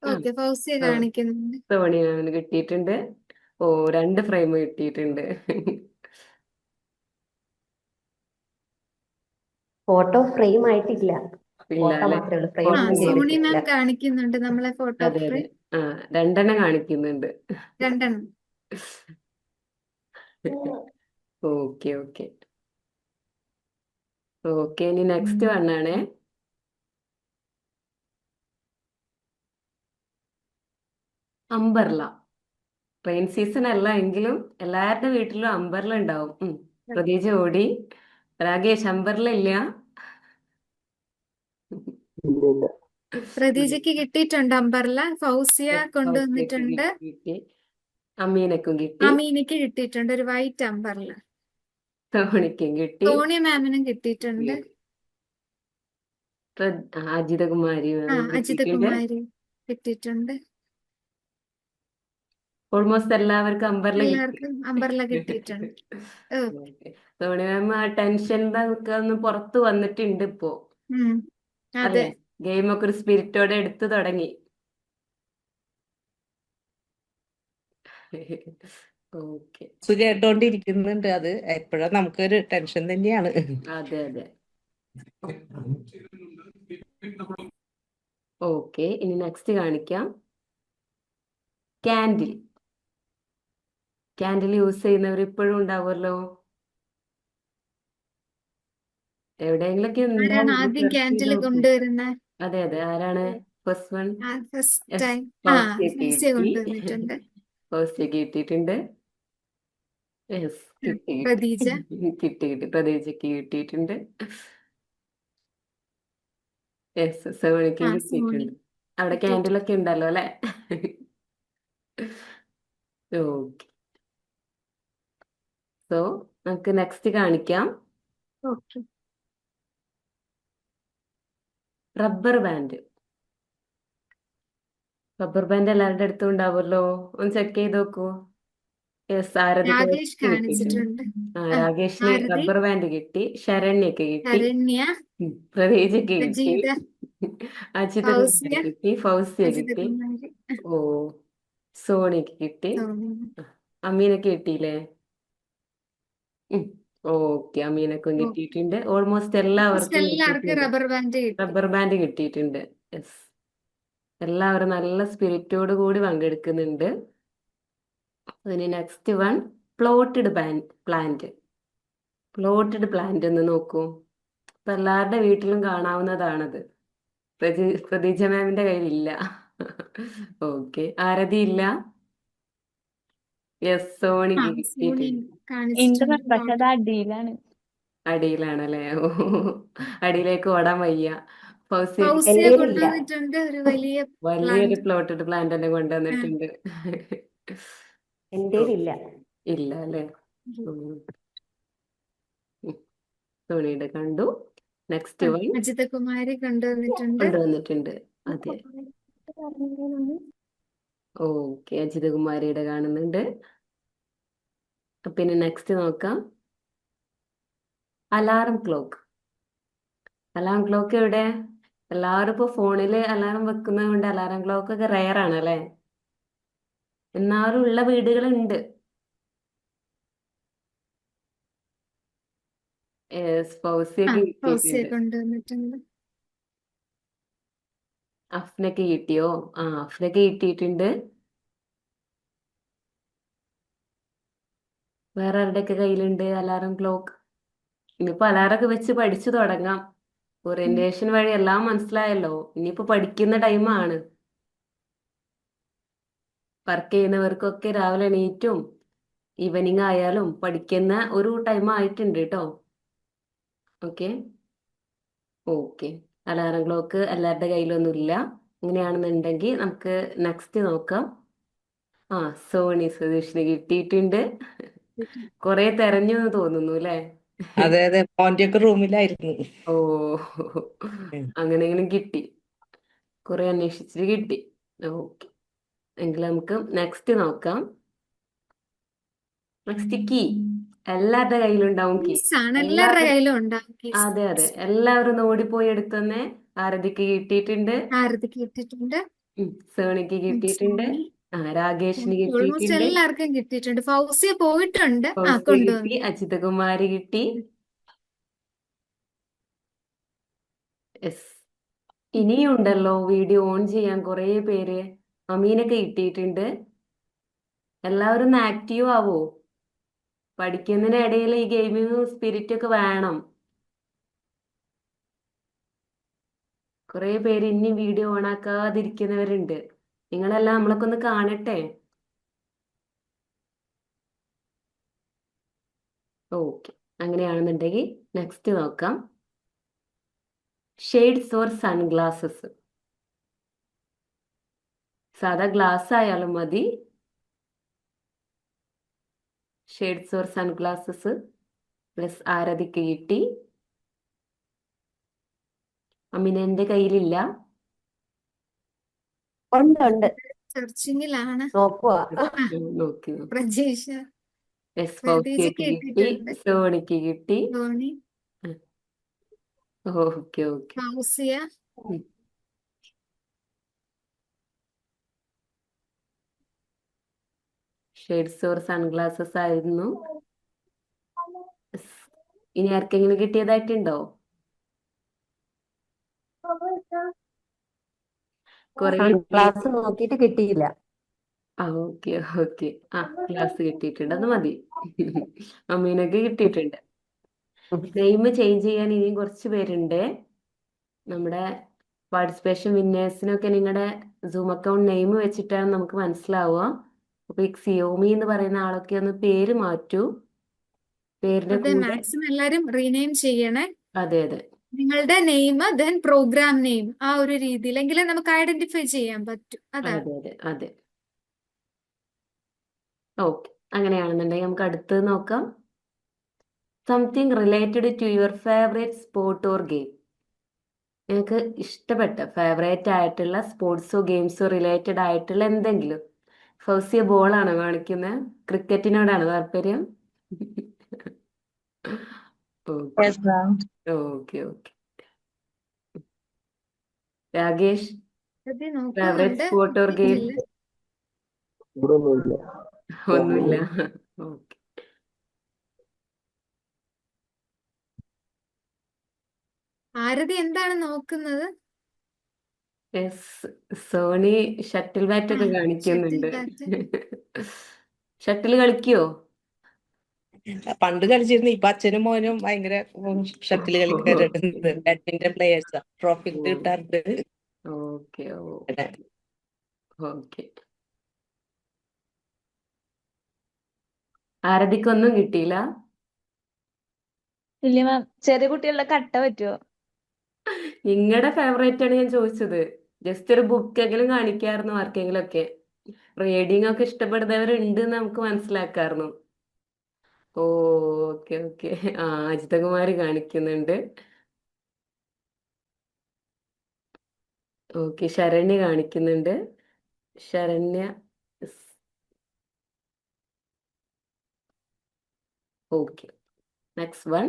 ആ, ഓക്കെ, ഫൗസിയ ആ, കാണിക്കുന്നുണ്ട്. സോണി മാമിന് കിട്ടിയിട്ടുണ്ട്. ഓ, 2 ഫ്രെയിം കിട്ടിയിട്ടുണ്ട്. ഫോട്ടോ ഫ്രെയിം ആയിട്ടില്ല, ഇല്ല ഫോട്ടോ അല്ലെ? മാത്രമേ ഉള്ളൂ, ആ, ഫ്രെയിം ഒന്നും സോണി ചെയ്തിട്ടില്ല. മാം കാണിക്കുന്നുണ്ട് നമ്മളെ ഫോട്ടോ അതെ അതെ. ഫ്രെയിം. 2 കാണിക്കുന്നുണ്ട്. 2. Okay okay okay. ഇനി നെക്സ്റ്റ് വണ്ണാണേ. അംബർല. റെയിൻ സീസൺ അല്ല എങ്കിലും എല്ലാവരുടെ വീട്ടിലും അംബർല ഉണ്ടാവും. പ്രതീക്ഷ ഓടി. രാകേഷ്, അംബർല ഇല്ല? ഇല്ല ഇല്ല. പ്രതീജയ്ക്ക് കിട്ടിയിട്ടുണ്ട് അംബർല. ഫൗസിയ കൊണ്ടുവന്നിട്ടുണ്ട്. കിട്ടി. അമീനക്കും കിട്ടി. അമീനയ്ക്ക് കിട്ടിയിട്ടുണ്ട് ഒരു വൈറ്റ് അംബർല. സോണിക്കും കിട്ടി. സോണിയ മാമിനും കിട്ടിയിട്ടുണ്ട്. അജിതകുമാരി ആ, മാമിന് കിട്ടിയിട്ടുണ്ട്. അജിതകുമാരി കിട്ടിയിട്ടുണ്ട്. ഓൾമോസ്റ്റ് എല്ലാവർക്കും അംബർല കിട്ടി. എല്ലാവർക്കും അംബർല കിട്ടിയിട്ടുണ്ട്. ഓക്കെ. സോണി മാം ആ ടെൻഷൻ ഒന്ന് പുറത്ത് വന്നിട്ടുണ്ട് ഇപ്പോ, അതെ. അല്ലേ? ഗെയിമൊക്കെ ഒരു സ്പിരിറ്റോടെ എടുത്തു തുടങ്ങി. ഓക്കെ. കേട്ടോണ്ടിരിക്കുന്നുണ്ട്. അത് എപ്പോഴും നമുക്കൊരു ടെൻഷൻ തന്നെയാണ്. അതെ അതെ. ഓക്കെ, ഇനി നെക്സ്റ്റ് കാണിക്കാം. കാൻഡിൽ. കാൻഡിൽ യൂസ് ചെയ്യുന്നവർ ഇപ്പോഴും ഉണ്ടാവുമല്ലോ, എവിടെയെങ്കിലൊക്കെ ആരാണ് ഉണ്ടാവും. ആദ്യം search ചെയ്ത് ക്യാൻഡിൽ നോക്കൂ. കൊണ്ടുവരുന്നത്? അതെ അതെ, ആരാണ് first one? First yes, time. ഫൗസിയക്ക് ഫൗസിയ കിട്ടി. കൊണ്ടുവന്നിട്ടുണ്ട്. ഫൗസിയക്ക് കിട്ടിയിട്ടുണ്ട്. യെസ്, കിട്ടി കിട്ടി. പ്രതീജ. കിട്ടി കിട്ടി. പ്രതീക്ഷയ്ക്ക് കിട്ടിയിട്ടുണ്ട്. യെസ്, സോണിക്ക് സോണി. കിട്ടിയിട്ടുണ്ട്. അവിടെ ഓക്കെ ക്യാൻഡിലൊക്കെ ഉണ്ടല്ലോ അല്ലേ? ഓക്കെ. സോ നമുക്ക് നെക്സ്റ്റ് കാണിക്കാം. Okay. Rubber band. Rubber band എല്ലാവരുടെ അടുത്തും ഉണ്ടാവുമല്ലോ. ഒന്ന് ചെക്ക് ചെയ്ത് നോക്കൂ. യെസ്, ആരതിക്ക് രാകേഷ് കിട്ടിയിട്ടുണ്ട്. കാണിച്ചിട്ടുണ്ട്. രാകേഷിന് ആരതി, റബ്ബർ ബാൻഡ് കിട്ടി. ശരണ്യക്ക് കിട്ടി. ശരണ്യ, പ്രതീജയ്ക്ക് കിട്ടി. പ്രജീത, അജിത ഫൗസിയ, കുമാരി കിട്ടി. ഫൗസിയ അജിത കിട്ടി. കുമാരി, ഓ, സോണിക്ക് കിട്ടി. സോണിയ. അമീനക്ക് കിട്ടിയില്ലേ? ഓക്കെ, അമീനക്കും ഓ, കിട്ടിയിട്ടുണ്ട്. ഓൾമോസ്റ്റ് ഓൾമോസ്റ്റ് എല്ലാവർക്കും എല്ലാവർക്കും കിട്ടിയിട്ടുണ്ട്. റബ്ബർ ബാൻഡ് കിട്ടി. റബ്ബർ ബാൻഡ് കിട്ടിയിട്ടുണ്ട്. യെസ്, എല്ലാവരും നല്ല സ്പിരിറ്റോട് കൂടി പങ്കെടുക്കുന്നുണ്ട്. അതിന് next one plotted plant. Plotted plant എന്ന് നോക്കൂ. ഇപ്പൊ എല്ലാവരുടെ വീട്ടിലും കാണാവുന്നതാണത്. പ്രതീജ മാമിന്റെ കയ്യിലില്ല. ഓക്കെ, ആരതി ഇല്ല. യെസ്, സോണിക്ക് സോണി കിട്ടിയിട്ടുണ്ട്. ഉണ്ട് കാണിച്ചിട്ടുണ്ട്. പക്ഷെ അത് അടിയിലാണ്. അടിയിലാണല്ലേ? ഓ, അടിയിലേക്ക് ഓടാൻ വയ്യ. ഫൗസിയ ഫൗസിയ കൊണ്ടുവന്നിട്ടുണ്ട് ഒരു വലിയ വലിയൊരു പ്ലാന്റ്. പ്ലോട്ടഡ് പ്ലാന്റ് തന്നെ കൊണ്ടുവന്നിട്ടുണ്ട്. എൻ്റെ ഇല്ല. ഇല്ല അല്ലേ? സോണിയുടെ കണ്ടു. നെക്സ്റ്റ് വൺ അജിത കുമാരി കൊണ്ടുവന്നിട്ടുണ്ട്. കൊണ്ടുവന്നിട്ടുണ്ട്. അതെ, ഓക്കെ, അജിതകുമാരിയുടെ കാണുന്നുണ്ട്. പിന്നെ നെക്സ്റ്റ് നോക്കാം. Alarm clock. അലാറം ക്ലോക്ക് എവിടെ? എല്ലാവരും ഇപ്പൊ ഫോണില് അലാറം വെക്കുന്നത് കൊണ്ട് അലാറം ക്ലോക്ക് ഒക്കെ റെയർ ആണ് അല്ലേ? എന്നാലും ഉള്ള വീടുകളുണ്ട്. ഫൗസിയൊക്കെ ഫൗസിയ കിട്ടിയിട്ടുണ്ട്. കൊണ്ടുവന്നിട്ടുണ്ട്. അഫ്നക്ക് കിട്ടിയോ? അഫ്നക്ക് കിട്ടിയിട്ടുണ്ട്. വേറെ ആരുടെയൊക്കെ കയ്യിലുണ്ട് അലാറം ക്ലോക്ക്? ഇനിയിപ്പോ അലാറൊക്കെ വെച്ച് പഠിച്ചു തുടങ്ങാം. ഓറിയന്റേഷൻ വഴി എല്ലാം മനസ്സിലായല്ലോ. ഇനിയിപ്പോ പഠിക്കുന്ന ടൈമാണ്. വർക്ക് ചെയ്യുന്നവർക്കൊക്കെ രാവിലെ എണീറ്റും ഈവനിങ് ആയാലും പഠിക്കുന്ന ഒരു ടൈം ആയിട്ടുണ്ട് കേട്ടോ. Okay, okay. അലാറം ക്ലോക്ക് എല്ലാവരുടെ കയ്യിലൊന്നും ഇല്ല. അങ്ങനെയാണെന്നുണ്ടെങ്കിൽ നമുക്ക് നെക്സ്റ്റ് നോക്കാം. സോണി സതീഷിന് കിട്ടിയിട്ടുണ്ട്. കൊറേ തെരഞ്ഞു എന്ന് തോന്നുന്നു അല്ലേ? അതെ അതെ, മോന്റെയൊക്കെ റൂമിലായിരുന്നു. ഓ, അങ്ങനെയെങ്കിലും കിട്ടി. കുറെ അന്വേഷിച്ചിട്ട് കിട്ടി. ഓക്കെ, എങ്കിൽ നമുക്ക് നെക്സ്റ്റ് നോക്കാം. Next key. എല്ലാവരുടെ കയ്യിലുണ്ടാവും കീ. Keys ആണ് എല്ലാവരുടെ കയ്യിലും ഉണ്ടാവും keys. അതെ അതെ, എല്ലാവരും ഓടിപ്പോയി എടുത്തന്നെ. ആരതിക്ക് കിട്ടിയിട്ടുണ്ട്. ആരതിക്ക് കിട്ടിയിട്ടുണ്ട്. സോണിക്ക് കിട്ടിയിട്ടുണ്ട്. സോണി. രാകേഷിന് ഓൾമോസ്റ്റ് കിട്ടിയിട്ടുണ്ട്. എല്ലാവർക്കും കിട്ടിയിട്ടുണ്ട്. ഫൗസിയ പോയിട്ടുണ്ട്. ഫൗസിയ കിട്ടി. കൊണ്ടുവന്നു. അജിതകുമാരി കിട്ടി. യെസ്, ഇനിയുണ്ടല്ലോ വീഡിയോ ഓൺ ചെയ്യാൻ കുറേ പേര്. അമീനൊക്കെ കിട്ടിയിട്ടുണ്ട്. എല്ലാവരും ഒന്ന് ആക്റ്റീവ് ആവോ? പഠിക്കുന്നതിനിടയിൽ ഈ ഗെയിമിങ് സ്പിരിറ്റ് ഒക്കെ വേണം. കുറെ പേര് ഇനി വീഡിയോ ഓൺ ആക്കാതിരിക്കുന്നവരുണ്ട്. നിങ്ങളെല്ലാം നമ്മളൊക്കെ ഒന്ന് കാണട്ടെ. ഓക്കെ, അങ്ങനെയാണെന്നുണ്ടെങ്കിൽ നെക്സ്റ്റ് നോക്കാം. Shades or sunglasses. സാധാ ഗ്ലാസ് ആയാലും മതി. Shades or sunglasses. പ്ലസ് ആരതിക്ക് കിട്ടി. അമിനന്റെ കയ്യിലില്ല. ഉണ്ട് സെർച്ചിങ്ങിലാണ്. നോക്കുക. നോക്കി. പ്രജീഷ. യെസ്, പ്രതീജയ്ക്ക് ഫൗസിയക്ക് കിട്ടി. കിട്ടിയിട്ടുണ്ട്. സോണിക്ക് കിട്ടി. Soni, okay, okay. Fousiya, shades or sunglasses ആയിരുന്നു. Yes. ഇനി ആർക്കെങ്കിലും കിട്ടിയതായിട്ടുണ്ടോ? കൊറേ ക്ലാസ് നോക്കിയിട്ട് കിട്ടിയില്ല. Okay, okay. ക്ലാസ് കിട്ടിയിട്ടുണ്ട്, അത് മതി. അമ്മീനൊക്കെ കിട്ടിയിട്ടുണ്ട്. നെയിം ചേഞ്ച് ചെയ്യാൻ ഇനിയും കുറച്ച് പേരുണ്ട്. നമ്മുടെ പാർട്ടിസിപ്പേഷൻ വിന്നേഴ്സിനൊക്കെ നിങ്ങളുടെ സൂം അക്കൗണ്ട് നെയിം വെച്ചിട്ടാണ് നമുക്ക് മനസ്സിലാവുക. അപ്പൊ ഈ സിയോമി എന്ന് പറയുന്ന ആളൊക്കെ ഒന്ന് പേര് മാറ്റൂ. പേരിന്റെ അതെ, കൂടെ മാക്സിമം എല്ലാരും റീനെയിം ചെയ്യണേ. അതെ അതെ, നിങ്ങളുടെ നെയിം ദെൻ പ്രോഗ്രാം നെയിം ആ ഒരു രീതിയിൽ എങ്കിലേ നമുക്ക് ഐഡന്റിഫൈ ചെയ്യാൻ പറ്റും. അതാണ്. അതെ അതെ അതെ. ഓക്കെ, അങ്ങനെയാണെന്നുണ്ടെങ്കിൽ നമുക്ക് അടുത്തത് നോക്കാം. Something related to your favourite sport or game. നിങ്ങൾക്ക് ഇഷ്ടപ്പെട്ട ഫേവറേറ്റ് ആയിട്ടുള്ള സ്പോർട്സോ ഗെയിംസോ റിലേറ്റഡ് ആയിട്ടുള്ള എന്തെങ്കിലും. ഫൗസിയ ബോളാണോ കാണിക്കുന്നത്? ക്രിക്കറ്റിനോടാണ് താല്പര്യം? Okay Yes, ma'am. Okay okay. Rakesh, ഇത് ഫേവറേറ്റ് നോക്കുന്നുണ്ട്, സ്പോർട്ട് ഓർ ഗെയിം? കിട്ടിയിട്ടില്ല. ഇവിടെ ഒന്നുമില്ല. ഒന്നുമില്ല. ഓക്കെ. ആരതി എന്താണ് നോക്കുന്നത്? സോണി ഷട്ടിൽ ബാറ്റ് ആ ഒക്കെ ഷട്ടിൽ കാണിക്കുന്നുണ്ട്. ബാറ്റ്. ഷട്ടിൽ കളിക്കുവോ? പണ്ട് കളിച്ചിരുന്നു. ഇപ്പൊ അച്ഛനും മോനും ഭയങ്കര ഷട്ടിൽ കളിക്കാരുണ്ട്. ബാഡ്മിന്റൺ പ്ലേയേഴ്സാ. ട്രോഫി കിട്ടാറുണ്ട്. Okay okay. ആരതിക്കൊന്നും കിട്ടിയില്ല. ഇല്ല മാം, ചെറിയ കുട്ടികളുടെ കട്ട പറ്റുമോ? നിങ്ങളുടെ ഫേവറേറ്റ് ആണ് ഞാൻ ചോദിച്ചത്. ജസ്റ്റ് ഒരു ബുക്ക് എങ്കിലും കാണിക്കായിരുന്നു ആർക്കെങ്കിലും ഒക്കെ. റീഡിംഗ് ഒക്കെ ഇഷ്ടപ്പെടുന്നവരുണ്ട് എന്ന് നമുക്ക് മനസ്സിലാക്കായിരുന്നു. Okay okay. ആ, അജിതകുമാരി കാണിക്കുന്നുണ്ട്. ഓക്കെ, ശരണ്യ കാണിക്കുന്നുണ്ട്. Saranya. Okay, next one.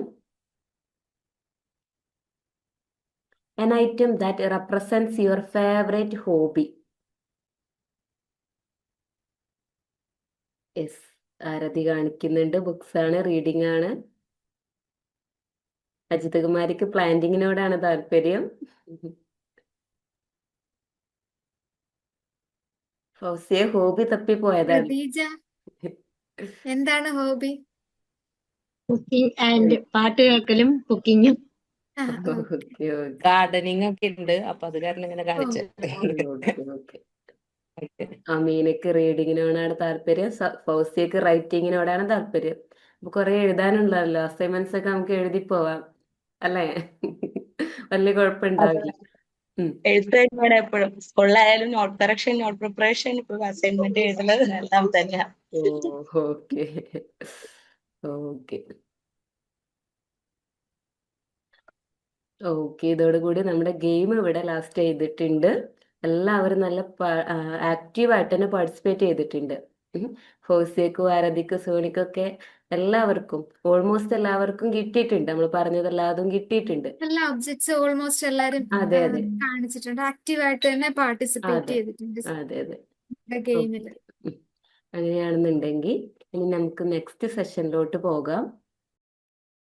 An item that represents your favorite hobby. Yes, Arathi കാണിക്കുന്നുണ്ട്. ബുക്സ് ആണ്, റീഡിംഗ് ആണ്. അജിതകുമാരിക്ക് പ്ലാന്റിങ്ങിനോടാണ് താല്പര്യം. ഫൗസിയെ ഹോബി തപ്പിപ്പോയതാണ്. പ്രതീജ എന്താണ് ഹോബി? കുക്കിംഗ് ആൻഡ് പാട്ട് കേൾക്കലും കുക്കിങ്ങും. ആ ഓക്കെ. ഓക്കെ ഓക്കെ ഗാർഡനിങ് ഒക്കെ ഉണ്ട്. അപ്പൊ അത് കാരണം ഇങ്ങനെ ഓ കാണിച്ചത്. ഓക്കെ. അമീനക്ക് റീഡിങ്ങിനോടാണ് താല്പര്യം. ഫൗസിയക്ക് റൈറ്റിങ്ങിനോടാണ് താല്പര്യം. അപ്പൊ കുറെ എഴുതാനുണ്ടല്ലോ. അസൈൻമെന്റ്സ് ഒക്കെ നമുക്ക് എഴുതി പോവാം അല്ലേ? വലിയ കുഴപ്പമുണ്ടാവില്ല. എഴുത്ത് തന്നെയാണ് എപ്പോഴും. സ്കൂളിലായാലും നോട്ട് കറക്ഷൻ, നോട്ട് പ്രിപ്പറേഷൻ, ഇപ്പൊ അസൈൻമെന്റ് എഴുതുന്നത് എല്ലാം തന്നെയാണ്. Okay okay okay. ഇതോടുകൂടി നമ്മുടെ ഗെയിം ഇവിടെ ലാസ്റ്റ് ചെയ്തിട്ടുണ്ട്. എല്ലാവരും നല്ല ആക്റ്റീവായിട്ട് തന്നെ പാർട്ടിസിപ്പേറ്റ് ചെയ്തിട്ടുണ്ട്. ഫൗസിയക്കും ആരതിക്കും സോണിക്കൊക്കെ എല്ലാവർക്കും ഓൾമോസ്റ്റ് എല്ലാവർക്കും കിട്ടിയിട്ടുണ്ട്. നമ്മൾ പറഞ്ഞതെല്ലാതും കിട്ടിയിട്ടുണ്ട്. എല്ലാ ഒബ്ജക്ട്സ് ഓൾമോസ്റ്റ് എല്ലാരും അതെ അതെ കാണിച്ചിട്ടുണ്ട്. ആക്റ്റീവായിട്ട് തന്നെ പാർട്ടിസിപ്പേറ്റ് അതെ ചെയ്തിട്ടുണ്ട് അതെ അതെ. ഗെയിമിൽ. ഓക്കെ. അങ്ങനെയാണെന്നുണ്ടെങ്കിൽ ഇനി നമുക്ക് നെക്സ്റ്റ് സെഷനിലോട്ട് പോകാം.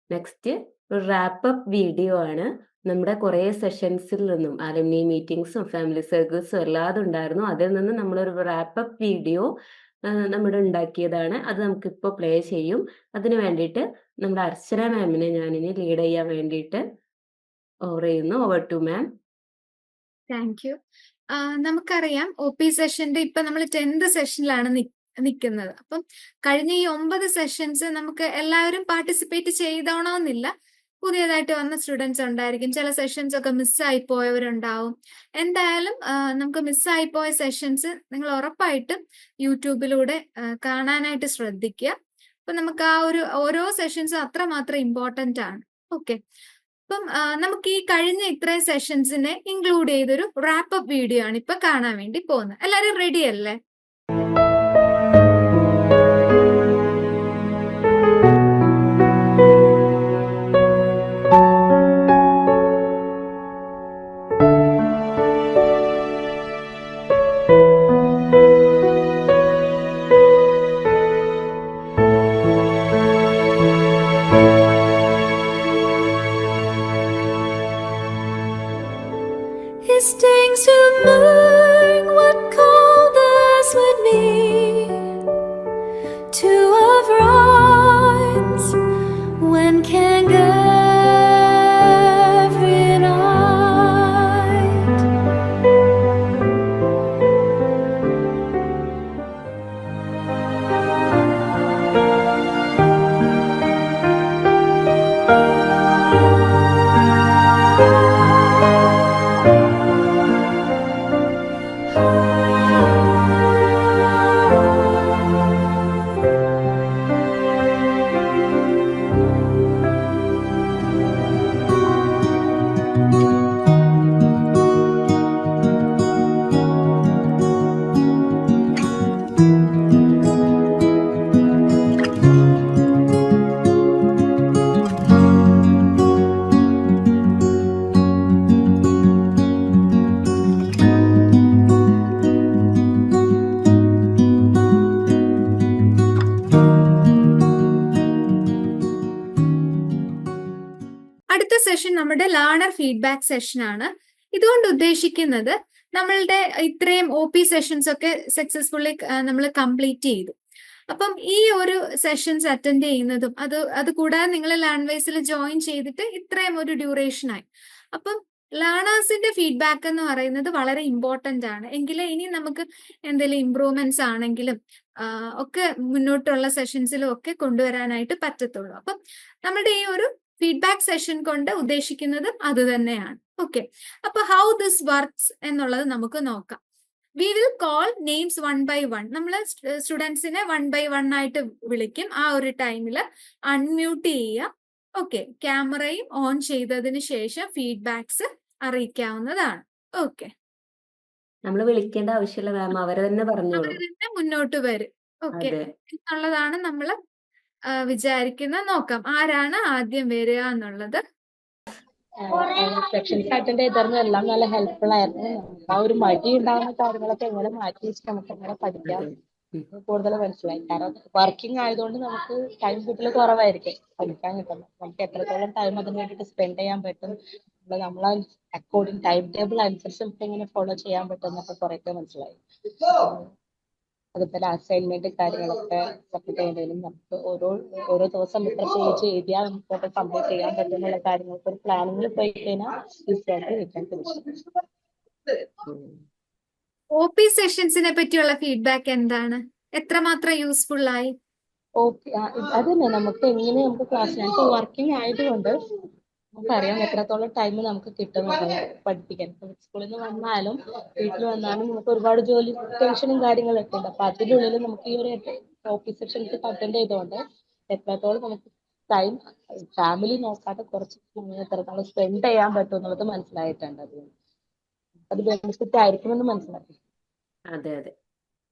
നെക്സ്റ്റ് ഒരു റാപ്പപ്പ് വീഡിയോ ആണ്. നമ്മുടെ കുറേ സെഷൻസിൽ നിന്നും അലുമിനി മീറ്റിംഗ്സും ഫാമിലി സർക്കിൾസും എല്ലാതും ഉണ്ടായിരുന്നു. അതിൽ നിന്ന് നമ്മളൊരു റാപ്പപ്പ് വീഡിയോ നമ്മുടെ ഉണ്ടാക്കിയതാണ്. അത് നമുക്കിപ്പോൾ പ്ലേ ചെയ്യും. അതിന് വേണ്ടിയിട്ട് നമ്മുടെ അർച്ചന മാമിനെ ഞാനിനി ലീഡ് ചെയ്യാൻ വേണ്ടിയിട്ട് ഓവർ ചെയ്യുന്നു. Over to ma'am. Thank you. നമുക്കറിയാം OP സെഷന്റെ ഇപ്പൊ നമ്മൾ 10th സെഷനിലാണ് നിൽക്കുന്നത്. അപ്പം കഴിഞ്ഞ ഈ 9 സെഷൻസ് നമുക്ക് എല്ലാവരും പാർട്ടിസിപ്പേറ്റ് ചെയ്തോണമെന്നില്ല. പുതിയതായിട്ട് വന്ന സ്റ്റുഡൻസ് ഉണ്ടായിരിക്കും. ചില സെഷൻസ് ഒക്കെ മിസ്സായി പോയവരുണ്ടാവും. എന്തായാലും നമുക്ക് മിസ്സായി പോയ സെഷൻസ് നിങ്ങൾ ഉറപ്പായിട്ടും യൂട്യൂബിലൂടെ കാണാനായിട്ട് ശ്രദ്ധിക്കുക. അപ്പൊ നമുക്ക് ആ ഒരു ഓരോ സെഷൻസും അത്രമാത്രം ഇമ്പോർട്ടന്റ് ആണ്. ഓക്കെ. അപ്പം നമുക്ക് ഈ കഴിഞ്ഞ ഇത്രയും സെഷൻസിനെ ഇൻക്ലൂഡ് ചെയ്തൊരു റാപ്പപ്പ് വീഡിയോ ആണ് ഇപ്പൊ കാണാൻ വേണ്ടി പോകുന്നത്. എല്ലാരും റെഡി അല്ലേ? His stings to learn what called the session നമ്മുടെ ലേണർ ഫീഡ്ബാക്ക് സെഷൻ ആണ്. ഇതുകൊണ്ട് ഉദ്ദേശിക്കുന്നത് നമ്മളുടെ ഇത്രയും OP സെഷൻസ് ഒക്കെ സക്സസ്ഫുള്ളി നമ്മൾ കംപ്ലീറ്റ് ചെയ്തു. അപ്പം ഈ ഒരു സെഷൻസ് അറ്റൻഡ് ചെയ്യുന്നതും അത് കൂടാതെ നിങ്ങൾ ലേൺവൈസിൽ ജോയിൻ ചെയ്തിട്ട് ഇത്രയും ഒരു ഡ്യൂറേഷനായി. അപ്പം ലേണേഴ്സിന്റെ ഫീഡ്ബാക്ക് എന്ന് പറയുന്നത് വളരെ ഇമ്പോർട്ടന്റ് ആണ്. എങ്കിലേ ഇനി നമുക്ക് എന്തെങ്കിലും ഇമ്പ്രൂവ്മെന്റ്സ് ആണെങ്കിലും ഒക്കെ മുന്നോട്ടുള്ള സെഷൻസിലും ഒക്കെ കൊണ്ടുവരാനായിട്ട് പറ്റത്തുള്ളൂ. അപ്പം നമ്മുടെ ഈ ഒരു ഫീഡ്ബാക്ക് സെഷൻ കൊണ്ട് ഉദ്ദേശിക്കുന്നതും അത് തന്നെയാണ്. ഓക്കെ, അപ്പൊ ഹൗ ദിസ് വർക്ക്സ് എന്നുള്ളത് നമുക്ക് നോക്കാം. We will call names 1 by 1. നമ്മൾ സ്റ്റുഡൻസിനെ 1 by 1 ആയിട്ട് വിളിക്കും. ആ ഒരു ടൈമിൽ അൺമ്യൂട്ട് ചെയ്യുക. ഓക്കെ, ക്യാമറയും ഓൺ ചെയ്തതിന് ശേഷം ഫീഡ്ബാക്സ് അറിയിക്കാവുന്നതാണ്. ഓക്കെ, നമ്മൾ വിളിക്കേണ്ട ആവശ്യമില്ല മാം, അവരെ തന്നെ പറഞ്ഞോളൂ. അവര് തന്നെ മുന്നോട്ട് വരും. ഓക്കെ, അതെ, എന്നുള്ളതാണ് നമ്മൾ വിചാരിക്കുന്നത്. നോക്കാം ആരാണ് ആദ്യം വരിക എന്നുള്ളത്. സെക്ഷൻസ് അറ്റൻഡ് ചെയ്തിരുന്നു, എല്ലാം നല്ല ഹെൽപ്ഫുൾ ആയിരുന്നു. ആ ഒരു മടി ഉണ്ടാകുന്ന കാര്യങ്ങളൊക്കെ എങ്ങനെ മാറ്റി വെച്ച് നമുക്ക് എങ്ങനെ പഠിക്കാം അതെ. ഉം. കൂടുതൽ മനസ്സിലായി. കാരണം വർക്കിംഗ് ആയതുകൊണ്ട് നമുക്ക് ടൈം കിട്ടൽ കുറവായിരിക്കും പഠിക്കാൻ കിട്ടുന്നത്. നമുക്ക് എത്രത്തോളം ടൈം അതിന് വേണ്ടിയിട്ട് സ്പെൻഡ് ചെയ്യാൻ പറ്റും, നമ്മളെ അക്കോർഡിംഗ് ടൈം ടേബിൾ അനുസരിച്ച് നമുക്ക് എങ്ങനെ ഫോളോ ചെയ്യാൻ പറ്റും എന്നൊക്കെ കുറേയൊക്കെ മനസ്സിലായി. അതുപോലെ അസൈൻമെന്റ് കാര്യങ്ങളൊക്കെ സബ്മിറ്റ് ചെയ്യേണ്ടതിനും നമുക്ക് ഓരോ ദിവസം ഇത്ര പേജ് എഴുതിയാൽ നമുക്ക് കംപ്ലീറ്റ് ചെയ്യാൻ പറ്റുന്നുള്ള കാര്യങ്ങൾക്ക് ഒരു പ്ലാനിങ്ങിൽ പോയി കഴിഞ്ഞാൽ ഈസിയായിട്ട് എഴുതാൻ പറ്റും. OP സെഷൻസിനെ പറ്റിയുള്ള ഫീഡ്ബാക്ക് എന്താണ്? എത്രമാത്രം യൂസ്ഫുൾ ആയി? ഓക്കെ, അതന്നെ നമുക്ക് എങ്ങനെ നമുക്ക് ക്ലാസ് ഞങ്ങൾക്ക് വർക്കിംഗ് ആയതുകൊണ്ട് നമുക്കറിയാം എത്രത്തോളം ടൈം നമുക്ക് കിട്ടുന്നുണ്ട് പഠിപ്പിക്കാൻ. സ്കൂളിൽ നിന്ന് വന്നാലും വീട്ടിൽ വന്നാലും നമുക്ക് ഒരുപാട് ജോലി ടെൻഷനും കാര്യങ്ങളൊക്കെ ഉണ്ട്. അപ്പൊ അതിനുള്ളിൽ നമുക്ക് ഈ ഒരു OP സെക്ഷൻസ് അറ്റൻഡ് ചെയ്തുകൊണ്ട് എത്രത്തോളം നമുക്ക് ടൈം ഫാമിലി നോക്കാതെ കുറച്ച് എത്രത്തോളം സ്പെൻഡ് ചെയ്യാൻ പറ്റും എന്നുള്ളത് മനസ്സിലായിട്ടുണ്ട്. അത് ബെനിഫിറ്റ് ആയിരിക്കുമെന്ന് മനസ്സിലാക്കി. അതെ അതെ,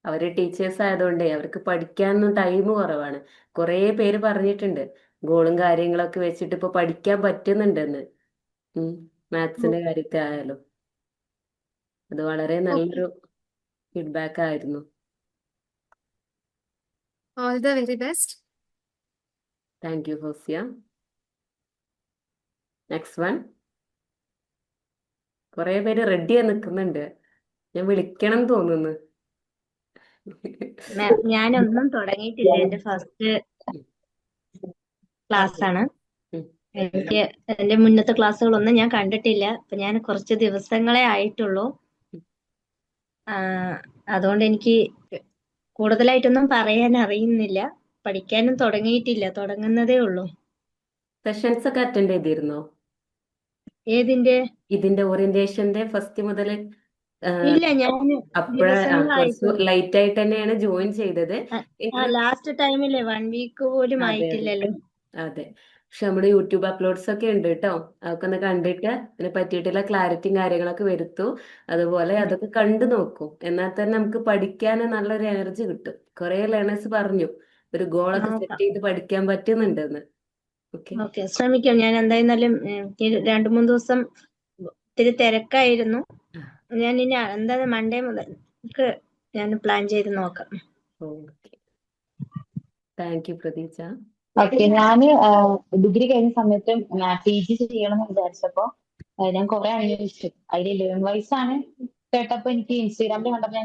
അവര് ടീച്ചേഴ്സ് ആയതുകൊണ്ടേ അവർക്ക് പഠിക്കാനൊന്നും ടൈം കുറവാണ്. കുറേ പേര് പറഞ്ഞിട്ടുണ്ട് ഗോളും കാര്യങ്ങളൊക്കെ വെച്ചിട്ട് ഇപ്പൊ പഠിക്കാൻ പറ്റുന്നുണ്ടെന്ന്. മാത്സിന്റെ കാര്യത്തിൽ ആയാലും അത് വളരെ നല്ലൊരു ഫീഡ്ബാക്ക് ആയിരുന്നു. All the very best. Thank U Hosea. Next one. കുറേ പേര് റെഡിയാ നിൽക്കുന്നുണ്ട്, ഞാൻ വിളിക്കണം തോന്നുന്നു. ഞാനൊന്നും തുടങ്ങിയിട്ടില്ല. എന്റെ ഫസ്റ്റ് ക്ലാസ് ആണ്. എനിക്ക് എന്റെ മുന്നത്തെ ക്ലാസ്സുകളൊന്നും ഞാൻ കണ്ടിട്ടില്ല. അപ്പൊ ഞാൻ കുറച്ച് ദിവസങ്ങളെ ആയിട്ടുള്ളൂ. അതുകൊണ്ട് എനിക്ക് കൂടുതലായിട്ടൊന്നും പറയാൻ അറിയുന്നില്ല. പഠിക്കാനും തുടങ്ങിയിട്ടില്ല, തുടങ്ങുന്നതേ ഉള്ളൂ. സെഷൻസ് ഒക്കെ അറ്റൻഡ് ചെയ്തിരുന്നോ? ഏതിന്റെ? ഇതിന്റെ ഓറിയന്റേഷന്റെ ഫസ്റ്റ് മുതൽ ഇല്ല, ഞാൻ അപ്പോഴ കുറച്ച് ദിവസങ്ങളായിട്ടുള്ളൂ. ലൈറ്റ് ആയിട്ട് തന്നെയാണ് ജോയിൻ ചെയ്തത്. ലാസ്റ്റ് ടൈമില്ലേ 1 വീക്ക് പോലും അതെ അതെ ആയിട്ടില്ലല്ലോ. അതെ, പക്ഷെ നമ്മുടെ യൂട്യൂബ് അപ്ലോഡ്സ് ഒക്കെ ഉണ്ട് കേട്ടോ. അതൊക്കെ ഒന്ന് കണ്ടിട്ട് അതിനെ പറ്റിയിട്ടുള്ള ക്ലാരിറ്റിയും കാര്യങ്ങളൊക്കെ വരുത്തൂ. അതുപോലെ അതൊക്കെ കണ്ടു നോക്കൂ, എന്നാൽ തന്നെ നമുക്ക് പഠിക്കാൻ നല്ലൊരു എനർജി കിട്ടും. കുറെ ലേണേഴ്സ് പറഞ്ഞു ഒരു ഗോളൊക്കെ സെറ്റ് ചെയ്ത് പഠിക്കാൻ പറ്റുന്നുണ്ടെന്ന്. ഓക്കെ, ശ്രമിക്കാം. ഞാൻ എന്തായിരുന്നാലും 2-3 ദിവസം ഇത്തിരി തിരക്കായിരുന്നു. ഞാൻ ഇനി എന്തായാലും മൺഡേ മുതൽ ഞാൻ പ്ലാൻ ചെയ്ത് നോക്കാം. താങ്ക് യു പ്രതീക്ഷ. ഓക്കെ, ഞാന് ഡിഗ്രി കഴിഞ്ഞ സമയത്ത് PG ചെയ്യണം എന്ന് വിചാരിച്ചപ്പോ ഞാൻ കുറെ അന്വേഷിച്ചു. അതിൽ ലേൺ വൈസ് ആണ് കേട്ടപ്പോ എനിക്ക് ഇൻസ്റ്റാഗ്രാമിൽ കണ്ടപ്പോ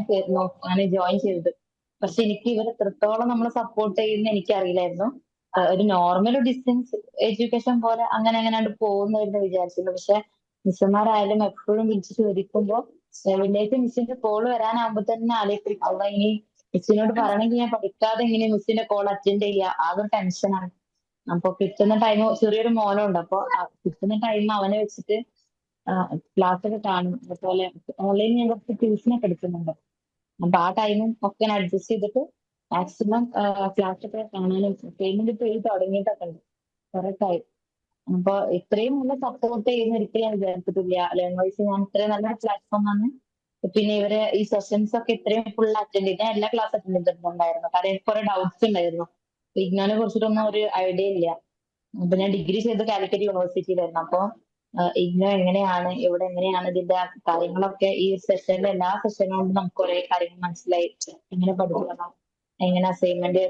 ഞാൻ ജോയിൻ ചെയ്തത്. പക്ഷെ എനിക്ക് ഇവർ എത്രത്തോളം നമ്മൾ സപ്പോർട്ട് ചെയ്യുന്ന എനിക്ക് അറിയില്ലായിരുന്നു. ഒരു നോർമൽ ഡിസ്റ്റൻസ് എഡ്യൂക്കേഷൻ പോലെ അങ്ങനെ പോകുന്നായിരുന്നു വിചാരിച്ചത്. പക്ഷെ മിസ്സുമാരായാലും എപ്പോഴും വിളിച്ച് ചോദിക്കുമ്പോ വില്ലേജ് മിസ്സിന്റെ കോള് വരാനാകുമ്പോ തന്നെ ആലോചിക്കും, അവിടെ ഇനി മിസ്സിനോട് പറയണമെങ്കിൽ ഞാൻ പഠിക്കാതെ ഇങ്ങനെ മിസ്സിന്റെ കോൾ അറ്റൻഡ് ചെയ്യുക, ആകെ ടെൻഷനാണ്. അപ്പൊ കിട്ടുന്ന ടൈം, ചെറിയൊരു മോനുണ്ട്, അപ്പൊ കിട്ടുന്ന ടൈം അവനെ വെച്ചിട്ട് ക്ലാസ് ഒക്കെ കാണും. അതുപോലെ ഓൺലൈനിൽ ഞാൻ കുറച്ച് ട്യൂഷനൊക്കെ എടുക്കുന്നുണ്ട്. അപ്പൊ ആ ടൈമും ഒക്കെ ഞാൻ അഡ്ജസ്റ്റ് ചെയ്തിട്ട് മാക്സിമം ക്ലാസ് ഒക്കെ കാണാനും പേയ്മെന്റ് ചെയ്ത് തുടങ്ങിയിട്ടൊക്കെ ഉണ്ട് കുറെ ടൈം. അപ്പൊ ഇത്രയും നല്ല സപ്പോർട്ട് ചെയ്യുന്ന ഒരിക്കലും ഞാൻ വിചാരിച്ചിട്ടില്ല. ലേൺ വൈസ് ഞാൻ ഇത്രയും നല്ലൊരു പ്ലാറ്റ്ഫോം ആണ്. പിന്നെ ഇവര് ഈ സെഷൻസ് ഒക്കെ ഇത്രയും ഫുൾ അറ്റൻഡ് ചെയ്ത് ഞാൻ എല്ലാ ക്ലാസ് അറ്റൻഡ് ചെയ്തിട്ടുണ്ടായിരുന്നു. കാരണം എനിക്ക് കുറെ ഡൗട്ട്സ് ഉണ്ടായിരുന്നു. ഇഗ്നോനെ കുറിച്ചിട്ടൊന്നും ഒരു ഐഡിയ ഇല്ല. അപ്പൊ ഞാൻ ഡിഗ്രി ചെയ്ത് കാലിക്കറ്റ് യൂണിവേഴ്സിറ്റിയിലായിരുന്നു. അപ്പൊ ഇഗ്നോ എങ്ങനെയാണ്, ഇവിടെ എങ്ങനെയാണ് ഇതിന്റെ കാര്യങ്ങളൊക്കെ ഈ സെഷനിലെ എല്ലാ സെഷനുകൊണ്ടും നമുക്ക് കുറെ കാര്യങ്ങൾ മനസ്സിലായി. എങ്ങനെ പഠിക്കണം, എങ്ങനെ അസൈൻമെന്റ്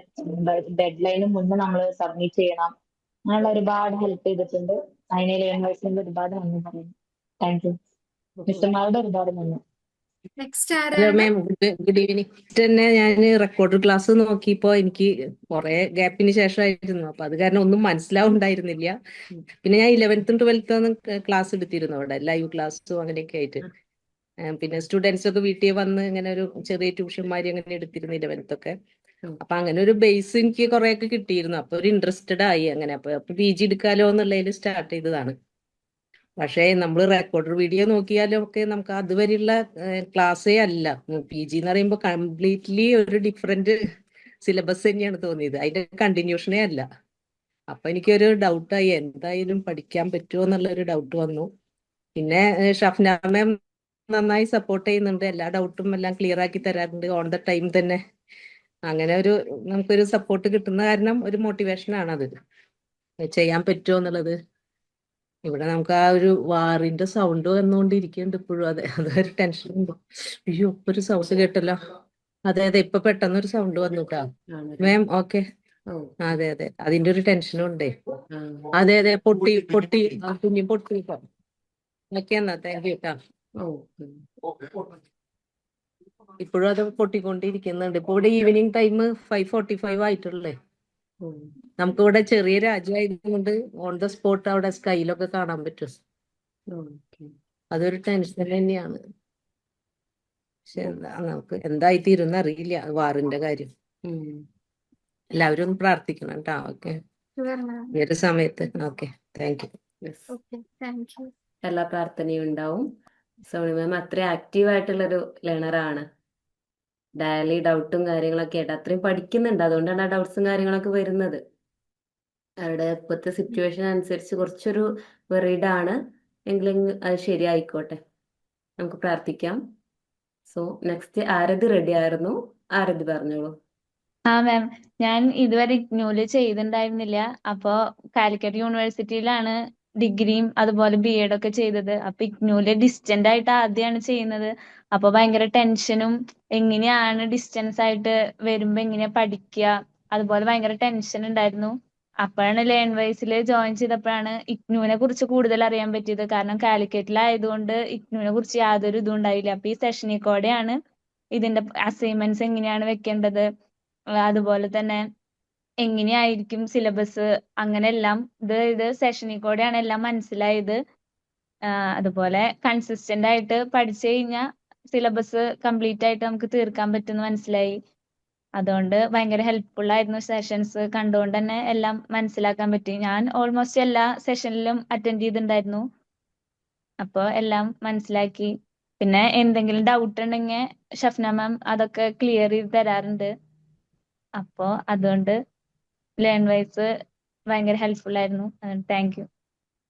ഡെഡ് ലൈന് മുന്നേ നമ്മൾ സബ്മിറ്റ് ചെയ്യണം, അങ്ങനെയുള്ള ഒരുപാട് ഹെൽപ്പ് ചെയ്തിട്ടുണ്ട്. അതിനെ ലേൺ വൈസിന്റെ ഒരുപാട് നന്ദി പറയുന്നു. Thank you. മിസ്റ്റർമാരുടെ ഒരുപാട് നന്ദി. നെക്സ്റ്റ് ഹലോ ആരാണ്? മാം, ഗുഡ് ഈവനിങ്. തന്നെ ഞാൻ റെക്കോർഡ് ക്ലാസ് നോക്കിയപ്പോ എനിക്ക് കുറെ ഗ്യാപ്പിന് ശേഷമായിരുന്നു, അപ്പൊ അത് കാരണം ഒന്നും മനസ്സിലാവുണ്ടായിരുന്നില്ല. പിന്നെ ഞാൻ 11th 12th ക്ലാസ് എടുത്തിരുന്നു അവിടെ, ലൈവ് ക്ലാസ്സും അങ്ങനെയൊക്കെ ആയിട്ട്. പിന്നെ സ്റ്റുഡൻസ് ഒക്കെ വീട്ടിൽ വന്ന് ഇങ്ങനെ ഒരു ചെറിയ ട്യൂഷന്മാരി അങ്ങനെ എടുത്തിരുന്നു 11th ഒക്കെ. അപ്പൊ അങ്ങനെ ഒരു ബേസ് എനിക്ക് കുറെ ഒക്കെ കിട്ടിയിരുന്നു. അപ്പൊ ഒരു ഇൻട്രസ്റ്റഡ് ആയി അങ്ങനെ. അപ്പൊ PG എടുക്കാലോ എന്നുള്ളതിൽ സ്റ്റാർട്ട് ചെയ്തതാണ്. പക്ഷേ നമ്മൾ റെക്കോർഡർ വീഡിയോ നോക്കിയാലും ഒക്കെ നമുക്ക് അതുവരെയുള്ള ക്ലാസ്സേ അല്ല. PG എന്ന് പറയുമ്പോൾ കംപ്ലീറ്റ്ലി ഒരു ഡിഫറെന്റ് സിലബസ് തന്നെയാണ് തോന്നിയത്. അതിന്റെ കണ്ടിന്യൂഷനേ അല്ല. അപ്പൊ എനിക്കൊരു ഡൗട്ടായി, എന്തായാലും പഠിക്കാൻ പറ്റുമോ എന്നുള്ളൊരു ഡൗട്ട് വന്നു. പിന്നെ ഷഫ്ന മാം നന്നായി സപ്പോർട്ട് ചെയ്യുന്നുണ്ട്, എല്ലാ ഡൗട്ടും എല്ലാം ക്ലിയർ ആക്കി തരാറുണ്ട് ഓൺ ദ ടൈം തന്നെ. അങ്ങനെ ഒരു നമുക്കൊരു സപ്പോർട്ട് കിട്ടുന്ന കാരണം ഒരു മോട്ടിവേഷൻ ആണത്, ചെയ്യാൻ പറ്റുമോ എന്നുള്ളത്. ഇവിടെ നമുക്ക് ആ ഒരു വാറിന്റെ സൗണ്ട് വന്നുകൊണ്ടിരിക്കുന്നുണ്ട് ഇപ്പോഴും. അതൊരു ടെൻഷൻ ഉണ്ട്. അയ്യോ, ഒരു സൗണ്ട് കേട്ടല്ലോ. അതെ ഇപ്പൊ പെട്ടെന്നൊരു സൗണ്ട് വന്നു കേട്ടോ മാം. ഓക്കെ, അതെ അതിന്റെ ഒരു ടെൻഷനും ഉണ്ടേ. അതെ പൊട്ടി കുഞ്ഞു പൊട്ടി. ഓക്കെ എന്നാ, താങ്ക് യു കേട്ടോ. ഇപ്പോഴും അത് പൊട്ടിക്കൊണ്ടിരിക്കുന്നുണ്ട്. ഇപ്പൊ ഇവിടെ ഈവനിങ് ടൈം 5:45 ആയിട്ടുള്ളേ. നമുക്കിവിടെ ചെറിയ രാജ്യമായതുകൊണ്ട് ഓൺ ദ സ്പോട്ട് അവിടെ സ്കൈലൊക്കെ കാണാൻ പറ്റും. അതൊരു ടെൻഷൻ തന്നെയാണ്. പക്ഷെ നമുക്ക് എന്തായിത്തീരുന്ന അറിയില്ല വാറിന്റെ കാര്യം. എല്ലാവരും ഒന്ന് പ്രാർത്ഥിക്കണം കേട്ടോ. ഓക്കെ, ഈ ഒരു സമയത്ത്. Okay, thank you. Okay, thank you. എല്ലാ പ്രാർത്ഥനയും ഉണ്ടാവും. സോണി മാം അത്ര ആക്റ്റീവ് ആയിട്ടുള്ളൊരു ലേണറാണ്. ഡയലി ഡൗട്ടും കാര്യങ്ങളൊക്കെ ആയിട്ട് അത്രയും പഠിക്കുന്നുണ്ട്, അതുകൊണ്ടാണ് ആ ഡൗട്ട്സും കാര്യങ്ങളൊക്കെ വരുന്നത്. അവരുടെ ഇപ്പോഴത്തെ സിറ്റുവേഷൻ അനുസരിച്ച് കുറച്ചൊരു വെറീഡ് ആണ്. എങ്കിലും അത് ശരിയായിക്കോട്ടെ, നമുക്ക് പ്രാർത്ഥിക്കാം. സോ നെക്സ്റ്റ് ആരതി റെഡി ആയിരുന്നു. ആരതി പറഞ്ഞോളൂ. മാം, ഞാൻ ഇതുവരെ ഇഗ്നൂല് ചെയ്തിട്ടുണ്ടായിരുന്നില്ല. അപ്പോ കാലിക്കറ്റ് യൂണിവേഴ്സിറ്റിയിലാണ് ഡിഗ്രിയും അതുപോലെ BEd ഒക്കെ ചെയ്തത്. അപ്പൊ ഇഗ്നൂല് ഡിസ്റ്റന്റ് ആയിട്ട് ആദ്യമാണ് ചെയ്യുന്നത്. അപ്പൊ ഭയങ്കര ടെൻഷനും, എങ്ങനെയാണ് ഡിസ്റ്റൻസ് ആയിട്ട് വരുമ്പോ എങ്ങനെയാ പഠിക്കുക, അതുപോലെ ഭയങ്കര ടെൻഷൻ ഉണ്ടായിരുന്നു. അപ്പോഴാണ് ലേൺ വൈസിൽ ജോയിൻ ചെയ്തപ്പോഴാണ് ഇഗ്നൂവിനെ കുറിച്ച് കൂടുതൽ അറിയാൻ പറ്റിയത്. കാരണം കാലിക്കറ്റിലായതുകൊണ്ട് ഇഗ്നൂവിനെ കുറിച്ച് യാതൊരു ഇതും ഉണ്ടായില്ല. അപ്പൊ ഈ സെഷനിൽ കൂടെയാണ് ഇതിന്റെ അസൈൻമെന്റ്സ് എങ്ങനെയാണ് വെക്കേണ്ടത്, അതുപോലെ തന്നെ എങ്ങനെയായിരിക്കും സിലബസ്, അങ്ങനെ എല്ലാം ഇത് സെഷനിൽ കൂടെയാണ് എല്ലാം മനസ്സിലായത്. അതുപോലെ കൺസിസ്റ്റന്റ് ആയിട്ട് പഠിച്ചു കഴിഞ്ഞാൽ സിലബസ് കംപ്ലീറ്റ് ആയിട്ട് നമുക്ക് തീർക്കാൻ പറ്റുമെന്ന് മനസ്സിലായി. അതുകൊണ്ട് ഭയങ്കര ഹെൽപ്ഫുൾ ആയിരുന്നു. സെഷൻസ് കണ്ടുകൊണ്ട് തന്നെ എല്ലാം മനസ്സിലാക്കാൻ പറ്റി. ഞാൻ ഓൾമോസ്റ്റ് എല്ലാ സെഷനിലും അറ്റൻഡ് ചെയ്തിട്ടുണ്ടായിരുന്നു. അപ്പോൾ എല്ലാം മനസ്സിലാക്കി. പിന്നെ എന്തെങ്കിലും ഡൗട്ട് ഉണ്ടെങ്കിൽ ഷഫ്ന മാം അതൊക്കെ ക്ലിയർ ചെയ്ത് തരാറുണ്ട്. അപ്പോ അതുകൊണ്ട് ലേൺ വൈസ് ഭയങ്കര ഹെൽപ്ഫുൾ ആയിരുന്നു. Thank you.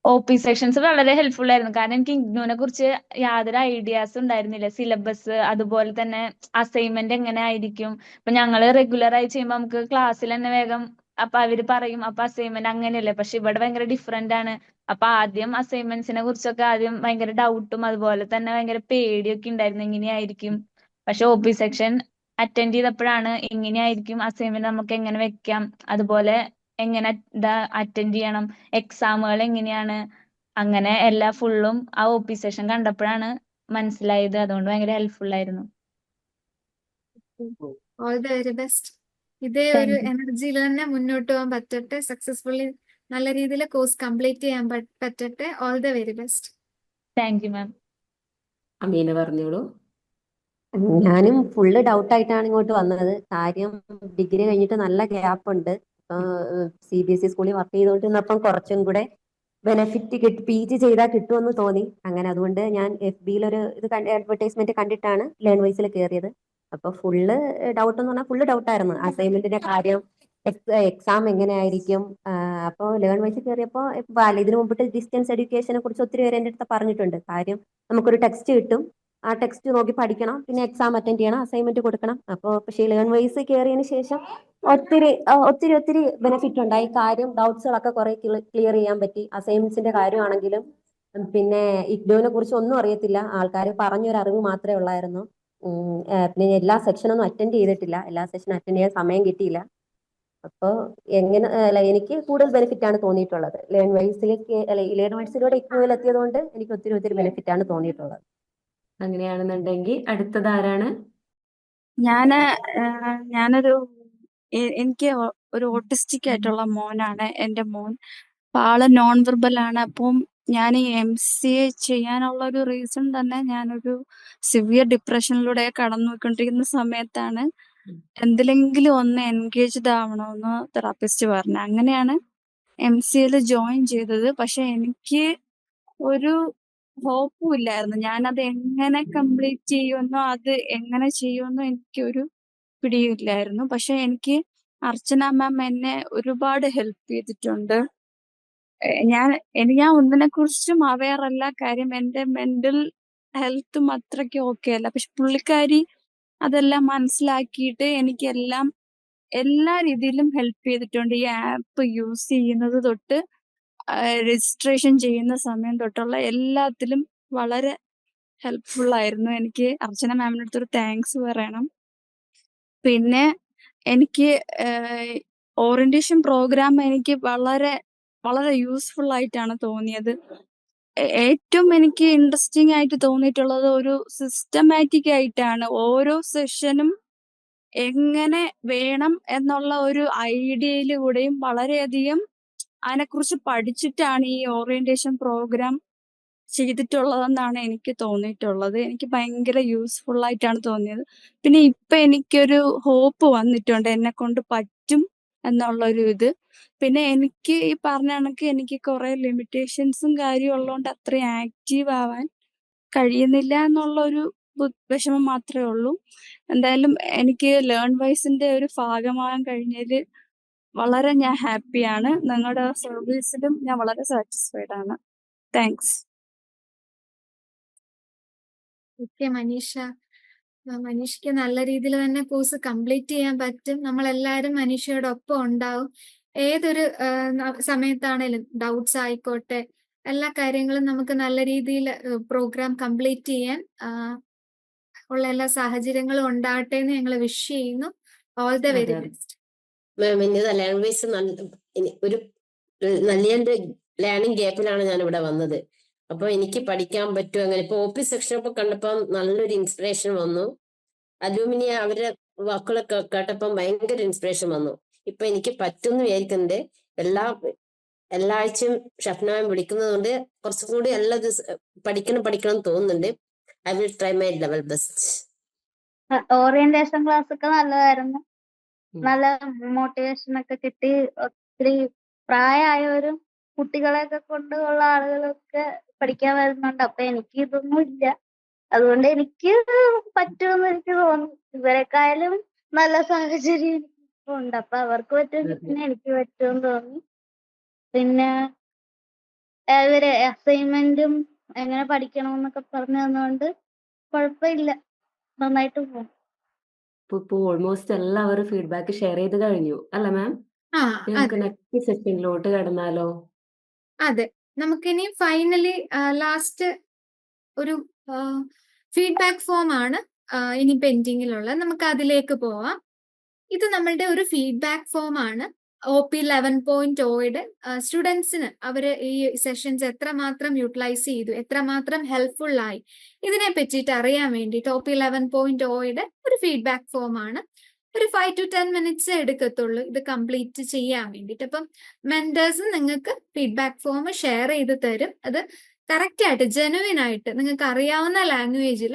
OP സെക്ഷൻസ് വളരെ ഹെൽപ്ഫുൾ ആയിരുന്നു. കാരണം എനിക്ക് ഇഗ്നോനെ കുറിച്ച് യാതൊരു ഐഡിയാസ് ഉണ്ടായിരുന്നില്ല. സിലബസ്, അതുപോലെ തന്നെ അസൈൻമെന്റ് എങ്ങനെ ആയിരിക്കും. ഇപ്പൊ ഞങ്ങള് റെഗുലർ ആയി ചെയ്യുമ്പോൾ നമുക്ക് ക്ലാസ്സിൽ തന്നെ വേഗം അപ്പൊ അവര് പറയും അപ്പൊ അസൈൻമെന്റ് അങ്ങനെയല്ലേ. പക്ഷെ ഇവിടെ ഭയങ്കര ഡിഫറെന്റ് ആണ്. അപ്പൊ ആദ്യം അസൈൻമെന്റ്സിനെ കുറിച്ചൊക്കെ ആദ്യം ഭയങ്കര ഡൗട്ടും അതുപോലെ തന്നെ ഭയങ്കര പേടിയൊക്കെ ഉണ്ടായിരുന്നു, എങ്ങനെയായിരിക്കും. പക്ഷെ OP സെക്ഷൻ അറ്റൻഡ് ചെയ്തപ്പോഴാണ് എങ്ങനെയായിരിക്കും അസൈൻമെന്റ്, നമുക്ക് എങ്ങനെ വെക്കാം, അതുപോലെ എങ്ങനെ അറ്റൻഡ് ചെയ്യണം, എക്സാമുകൾ എങ്ങനെയാണ്, അങ്ങനെ എല്ലാ ഫുള്ളും ആ OP സെഷൻ കണ്ടപ്പോഴാണ് മനസ്സിലായത്. അതുകൊണ്ട് ഭയങ്കര ഹെൽപ്ഫുൾ ആയിരുന്നു. All the very best. ഇതേ ഒരു എനർജിയിൽ തന്നെ മുന്നോട്ട് പോകാൻ പറ്റട്ടെ. സക്സസ്ഫുള്ളി നല്ല രീതിയിൽ കോഴ്സ് കംപ്ലീറ്റ് ചെയ്യാൻ പറ്റട്ടെ. All the very best. Thank you ma'am. Ameena പറഞ്ഞോളൂ. ഞാനും ഫുള്ള് ഡൗട്ടായിട്ടാണ് ഇങ്ങോട്ട് വന്നത്. കാര്യം ഡിഗ്രി കഴിഞ്ഞിട്ട് നല്ല ഗ്യാപ്പ് ഉണ്ട്. CBSE സ്കൂളിൽ വർക്ക് ചെയ്തുകൊണ്ടിരുന്നപ്പം കുറച്ചും കൂടെ ബെനിഫിറ്റ് PG ചെയ്താൽ കിട്ടുമെന്ന് തോന്നി. അങ്ങനെ അതുകൊണ്ട് ഞാൻ FBയിൽ ഒരു അഡ്വർടൈസ്മെന്റ് കണ്ടിട്ടാണ് ലേൺ വൈസിൽ കയറിയത്. അപ്പൊ ഫുള്ള് ഡൗട്ട് എന്ന് പറഞ്ഞാൽ ഫുള്ള് ഡൗട്ടായിരുന്നു. അസൈൻമെന്റിന്റെ കാര്യം, എക്സാം എങ്ങനെയായിരിക്കും. അപ്പോൾ ലേൺ വൈസിൽ കയറിയപ്പോൾ ഇതിനു മുമ്പിട്ട് ഡിസ്റ്റൻസ് എഡ്യൂക്കേഷനെ കുറിച്ച് ഒത്തിരി പേര് എൻ്റെ അടുത്ത് പറഞ്ഞിട്ടുണ്ട്. കാര്യം നമുക്കൊരു ടെക്സ്റ്റ് കിട്ടും, ആ ടെക്സ്റ്റ് നോക്കി പഠിക്കണം, പിന്നെ എക്സാം അറ്റൻഡ് ചെയ്യണം, അസൈൻമെന്റ് കൊടുക്കണം. അപ്പോൾ പക്ഷേ ലേൺ വൈസ് കയറിയതിന് ശേഷം ഒത്തിരി ബെനിഫിറ്റ് ഉണ്ടായി. കാര്യം ഡൗട്ട്സുകളൊക്കെ കുറെ ക്ലിയർ ചെയ്യാൻ പറ്റി. അസൈൻമെന്റ്സിന്റെ കാര്യമാണെങ്കിലും പിന്നെ ഇഗ്നോനെ കുറിച്ച് ഒന്നും അറിയത്തില്ല, ആൾക്കാർ പറഞ്ഞൊരു അറിവ് മാത്രമേ ഉള്ളായിരുന്നു. പിന്നെ എല്ലാ സെക്ഷനൊന്നും അറ്റൻഡ് ചെയ്തിട്ടില്ല, എല്ലാ സെഷനും അറ്റൻഡ് ചെയ്യാൻ സമയം കിട്ടിയില്ല. അപ്പോൾ എങ്ങനെ അല്ല എനിക്ക് കൂടുതൽ ബെനിഫിറ്റ് ആണ് തോന്നിയിട്ടുള്ളത് ലേൺ വൈസിലേക്ക് അല്ല ലേൺ വൈസിലൂടെ ഇഗ്നോയിൽ എത്തിയത് കൊണ്ട് എനിക്ക് ഒത്തിരി ബെനിഫിറ്റ് ആണ് തോന്നിയിട്ടുള്ളത്. അങ്ങനെയാണെന്നുണ്ടെങ്കിൽ അടുത്തത് ആരാണ്? ഞാനൊരു എനിക്ക് ഒരു ഓട്ടിസ്റ്റിക് ആയിട്ടുള്ള മോനാണ് എൻ്റെ മോൻ. അപ്പൊ ആള് നോൺ വെർബൽ ആണ്. അപ്പം ഞാൻ ഈ MCA ചെയ്യാനുള്ള ഒരു റീസൺ തന്നെ ഞാനൊരു സിവിയർ ഡിപ്രഷനിലൂടെ കടന്നുപോയിക്കൊണ്ടിരിക്കുന്ന സമയത്താണ് എന്തിലെങ്കിലും ഒന്ന് എൻഗേജ്ഡ് ആവണമെന്ന് തെറാപ്പിസ്റ്റ് പറഞ്ഞു. അങ്ങനെയാണ് MCAയിൽ ജോയിൻ ചെയ്തത്. പക്ഷെ എനിക്ക് ഒരു ഹോപ്പും ഇല്ലായിരുന്നു. ഞാനത് എങ്ങനെ കംപ്ലീറ്റ് ചെയ്യുമെന്നോ അത് എങ്ങനെ ചെയ്യുമെന്നോ എനിക്കൊരു പിടിയില്ലായിരുന്നു. പക്ഷെ എനിക്ക് അർച്ചന മാം എന്നെ ഒരുപാട് ഹെൽപ്പ് ചെയ്തിട്ടുണ്ട്. ഞാൻ ഒന്നിനെ കുറിച്ചും അവെയർ അല്ല. കാര്യം എൻ്റെ മെന്റൽ ഹെൽത്തും അത്രയ്ക്ക് ഓക്കെ അല്ല. പക്ഷെ പുള്ളിക്കാരി അതെല്ലാം മനസ്സിലാക്കിയിട്ട് എനിക്കെല്ലാം എല്ലാ രീതിയിലും ഹെൽപ്പ് ചെയ്തിട്ടുണ്ട്. ഈ ആപ്പ് യൂസ് ചെയ്യുന്നത് തൊട്ട് രജിസ്ട്രേഷൻ ചെയ്യുന്ന സമയം തൊട്ടുള്ള എല്ലാത്തിലും വളരെ ഹെൽപ്ഫുൾ ആയിരുന്നു. എനിക്ക് അർച്ചന മാമിന്റെ അടുത്തൊരു താങ്ക്സ് പറയണം. പിന്നെ എനിക്ക് ഓറിയന്റേഷൻ പ്രോഗ്രാം എനിക്ക് വളരെ വളരെ യൂസ്ഫുൾ ആയിട്ടാണ് തോന്നിയത്. ഏറ്റവും എനിക്ക് ഇൻട്രസ്റ്റിംഗ് ആയിട്ട് തോന്നിയിട്ടുള്ളത് ഒരു സിസ്റ്റമാറ്റിക് ആയിട്ടാണ് ഓരോ സെഷനും എങ്ങനെ വേണം എന്നുള്ള ഒരു ഐഡിയയിലൂടെയും വളരെയധികം അതിനെക്കുറിച്ച് പഠിച്ചിട്ടാണ് ഈ ഓറിയന്റേഷൻ പ്രോഗ്രാം ചെയ്തിട്ടുള്ളതെന്നാണ് എനിക്ക് തോന്നിയിട്ടുള്ളത്. എനിക്ക് ഭയങ്കര യൂസ്ഫുൾ ആയിട്ടാണ് തോന്നിയത്. പിന്നെ ഇപ്പൊ എനിക്കൊരു ഹോപ്പ് വന്നിട്ടുണ്ട്, എന്നെ കൊണ്ട് പറ്റും എന്നുള്ളൊരു ഇത്. പിന്നെ എനിക്ക് ഈ പറഞ്ഞ കണക്ക് എനിക്ക് കുറെ ലിമിറ്റേഷൻസും കാര്യം ഉള്ളതുകൊണ്ട് അത്രയും ആക്റ്റീവ് ആവാൻ കഴിയുന്നില്ല എന്നുള്ളൊരു വിഷമം മാത്രമേ ഉള്ളൂ. എന്തായാലും എനിക്ക് ലേൺ വൈസിന്റെ ഒരു ഭാഗമാകാൻ കഴിഞ്ഞതിൽ വളരെ ഞാൻ ഹാപ്പിയാണ്. നിങ്ങളുടെ സർവീസിലും ഞാൻ വളരെ സാറ്റിസ്ഫൈഡ് ആണ്. താങ്ക്സ്. ഓക്കെ മനീഷ, മനീഷയ്ക്ക് നല്ല രീതിയിൽ തന്നെ കോഴ്സ് കംപ്ലീറ്റ് ചെയ്യാൻ പറ്റും. നമ്മളെല്ലാവരും മനീഷയോടൊപ്പം ഉണ്ടാവും. ഏതൊരു സമയത്താണേലും ഡൗട്ട്സ് ആയിക്കോട്ടെ, എല്ലാ കാര്യങ്ങളും നമുക്ക് നല്ല രീതിയിൽ പ്രോഗ്രാം കംപ്ലീറ്റ് ചെയ്യാൻ ഉള്ള എല്ലാ സാഹചര്യങ്ങളും ഉണ്ടാകട്ടെ എന്ന് ഞങ്ങൾ വിഷ് ചെയ്യുന്നു. All the very best. Ma'am, ഇനി ലാംഗ്വേജ് ഒരു നല്ല ലേണിംഗ് ഗ്യാപ്പിലാണ് ഞാൻ ഇവിടെ വന്നത്. അപ്പൊ എനിക്ക് പഠിക്കാൻ പറ്റും അങ്ങനെ. ഇപ്പൊ OP സെക്ഷൻ ഒക്കെ കണ്ടപ്പോൾ നല്ലൊരു ഇൻസ്പിറേഷൻ വന്നു. അലൂമിനിയ അവരുടെ വാക്കുകളൊക്കെ കേട്ടപ്പം ഭയങ്കര ഇൻസ്പിറേഷൻ വന്നു. ഇപ്പൊ എനിക്ക് പറ്റുമെന്ന് വിചാരിക്കുന്നുണ്ട്. എല്ലാ ആഴ്ചയും ഷഫ്നാമം വിളിക്കുന്നത് കൊണ്ട് കുറച്ചും കൂടി എല്ലാ ദിവസം പഠിക്കണം തോന്നുന്നുണ്ട്. I will try my level best. Orientation class ഒക്കെ നല്ലതായിരുന്നു. നല്ല മോട്ടിവേഷൻ ഒക്കെ കിട്ടി. ഒത്തിരി പ്രായമായവരും കുട്ടികളെയൊക്കെ കൊണ്ടുള്ള ആളുകളൊക്കെ പഠിക്കാൻ വരുന്നുണ്ട്. അപ്പൊ എനിക്ക് ഇതൊന്നും ഇല്ല, അതുകൊണ്ട് എനിക്ക് പറ്റുമെന്ന് എനിക്ക് തോന്നുന്നു. ഇവരെക്കായാലും നല്ല സാഹചര്യം ഉണ്ട്. അപ്പൊ അവർക്ക് പറ്റുമെങ്കിൽ പിന്നെ എനിക്ക് പറ്റുമെന്ന് തോന്നി. പിന്നെ ഇവര് അസൈൻമെന്റും എങ്ങനെ പഠിക്കണമെന്നൊക്കെ പറഞ്ഞു തന്നുകൊണ്ട് കുഴപ്പമില്ല, നന്നായിട്ട് പോകും. ഇപ്പൊ ഓൾമോസ്റ്റ് എല്ലാവരും ഫീഡ്ബാക്ക് ഷെയർ ചെയ്ത് കഴിഞ്ഞു അല്ല മാം? നമുക്ക് നെക്സ്റ്റ് സെഷനിലോട്ട് കടന്നാലോ? അതെ, നമുക്കിനി ഫൈനലി ലാസ്റ്റ് ഒരു ഫീഡ്ബാക്ക് ഫോം ആണ് ഇനി പെൻഡിങ്ങിലുള്ളത്. നമുക്ക് അതിലേക്ക് പോവാം. ഇത് നമ്മളുടെ ഒരു ഫീഡ്ബാക്ക് ഫോം ആണ്. OP 11.0യുടെ സ്റ്റുഡൻസിന് അവർ ഈ സെഷൻസ് എത്രമാത്രം യൂട്ടിലൈസ് ചെയ്തു, എത്രമാത്രം ഹെൽപ്ഫുൾ ആയി, ഇതിനെ പറ്റിയിട്ട് അറിയാൻ വേണ്ടിയിട്ട് OP 11.0യുടെ ഒരു ഫീഡ്ബാക്ക് ഫോം ആണ്. ഒരു 5 to 10 minutes എടുക്കത്തുള്ളൂ ഇത് കംപ്ലീറ്റ് ചെയ്യാൻ വേണ്ടിയിട്ട്. അപ്പം മെന്റേഴ്സ് നിങ്ങൾക്ക് ഫീഡ്ബാക്ക് ഫോം ഷെയർ ചെയ്ത് തരും. അത് കറക്റ്റ് ആയിട്ട് ജെനുവിൻ ആയിട്ട് നിങ്ങൾക്ക് അറിയാവുന്ന ലാംഗ്വേജിൽ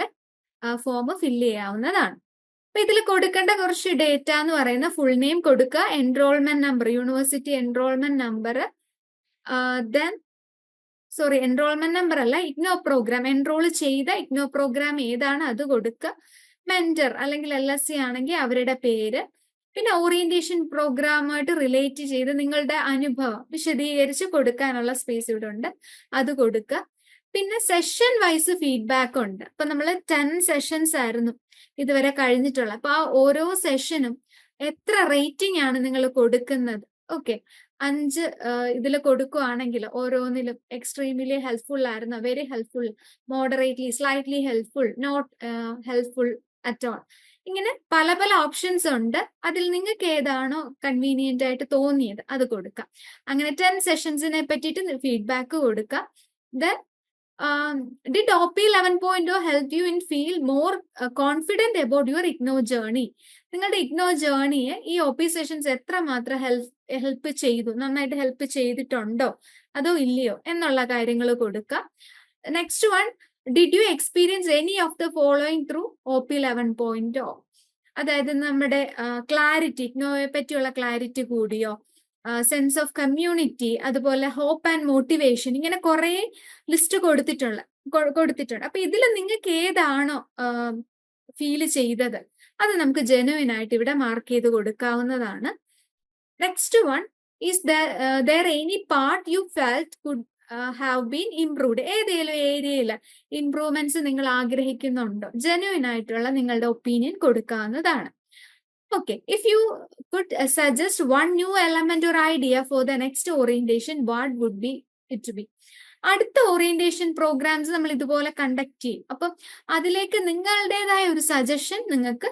ഫോം ഫില്ല് ചെയ്യാവുന്നതാണ്. അപ്പൊ ഇതിൽ കൊടുക്കേണ്ട കുറച്ച് ഡേറ്റ എന്ന് പറയുന്ന ഫുൾ നെയിം കൊടുക്കുക, enrolment number, university enrolment number, enrolment number അല്ല, ഇഗ്നോ പ്രോഗ്രാം, എൻറോൾ ചെയ്ത ഇഗ്നോ പ്രോഗ്രാം ഏതാണ് അത് കൊടുക്കുക. മെന്റർ അല്ലെങ്കിൽ LSC ആണെങ്കിൽ അവരുടെ പേര്, പിന്നെ ഓറിയന്റേഷൻ പ്രോഗ്രാമായിട്ട് റിലേറ്റ് ചെയ്ത് നിങ്ങളുടെ അനുഭവം വിശദീകരിച്ച് കൊടുക്കാനുള്ള സ്പേസ് ഇവിടെ ഉണ്ട്, അത് കൊടുക്കുക. പിന്നെ സെഷൻ വൈസ് ഫീഡ്ബാക്ക് ഉണ്ട്. അപ്പൊ നമ്മൾ 10 സെഷൻസ് ആയിരുന്നു ഇതുവരെ കഴിഞ്ഞിട്ടുള്ള. അപ്പൊ ആ ഓരോ സെഷനും എത്ര റേറ്റിംഗ് ആണ് നിങ്ങൾ കൊടുക്കുന്നത്? ഓക്കെ, 5 ഇതിൽ കൊടുക്കുകയാണെങ്കിൽ ഓരോന്നിലും എക്സ്ട്രീംലി ഹെൽപ്ഫുൾ ആയിരുന്നു, very helpful, moderately, slightly helpful, not helpful at all, ഇങ്ങനെ പല പല ഓപ്ഷൻസ് ഉണ്ട്. അതിൽ നിങ്ങൾക്ക് ഏതാണോ കൺവീനിയന്റ് ആയിട്ട് തോന്നിയത് അത് കൊടുക്കാം. അങ്ങനെ 10 സെഷൻസിനെ പറ്റിയിട്ട് ഫീഡ്ബാക്ക് കൊടുക്കാം. Then did OP 11.0 help you in feel more confident about your IGNO journey? നിങ്ങളുടെ IGNO ജേർണിയെ ഈ OP സെഷൻസ് എത്രമാത്രം ഹെൽപ്പ് ചെയ്തു, നന്നായിട്ട് ഹെൽപ്പ് ചെയ്തിട്ടുണ്ടോ അതോ ഇല്ലയോ എന്നുള്ള കാര്യങ്ങൾ കൊടുക്കാം. Next one, did you experience any of the following through OP 11.0? അതായത് നമ്മുടെ ക്ലാരിറ്റി, ഇഗ്നോയെ പറ്റിയുള്ള ക്ലാരിറ്റി കൂടിയോ, സെൻസ് ഓഫ് കമ്മ്യൂണിറ്റി, അതുപോലെ ഹോപ്പ് ആൻഡ് മോട്ടിവേഷൻ, ഇങ്ങനെ കുറെ ലിസ്റ്റ് കൊടുത്തിട്ടുണ്ട്. അപ്പൊ ഇതിൽ നിങ്ങൾക്ക് ഏതാണോ ഫീൽ ചെയ്തത് അത് നമുക്ക് ജെനുവിൻ ആയിട്ട് ഇവിടെ മാർക്ക് ചെയ്ത് കൊടുക്കാവുന്നതാണ്. Next one, is there any part U felt could have been improved? ഏതെങ്കിലും ഏരിയയിൽ ഇംപ്രൂവ്മെന്റ്സ് നിങ്ങൾ ആഗ്രഹിക്കുന്നുണ്ടോ? ജെനുവിൻ ആയിട്ടുള്ള നിങ്ങളുടെ ഒപ്പീനിയൻ കൊടുക്കാവുന്നതാണ്. Okay, if you could suggest one new element or idea for the next orientation, what would be it to be? അടുത്ത orientation programmes നമ്മൾ ഇതുപോലെ കണ്ടക്ട് ചെയ്യും. അപ്പം അതിലേക്ക് നിങ്ങളുടേതായ ഒരു സജഷൻ നിങ്ങൾക്ക്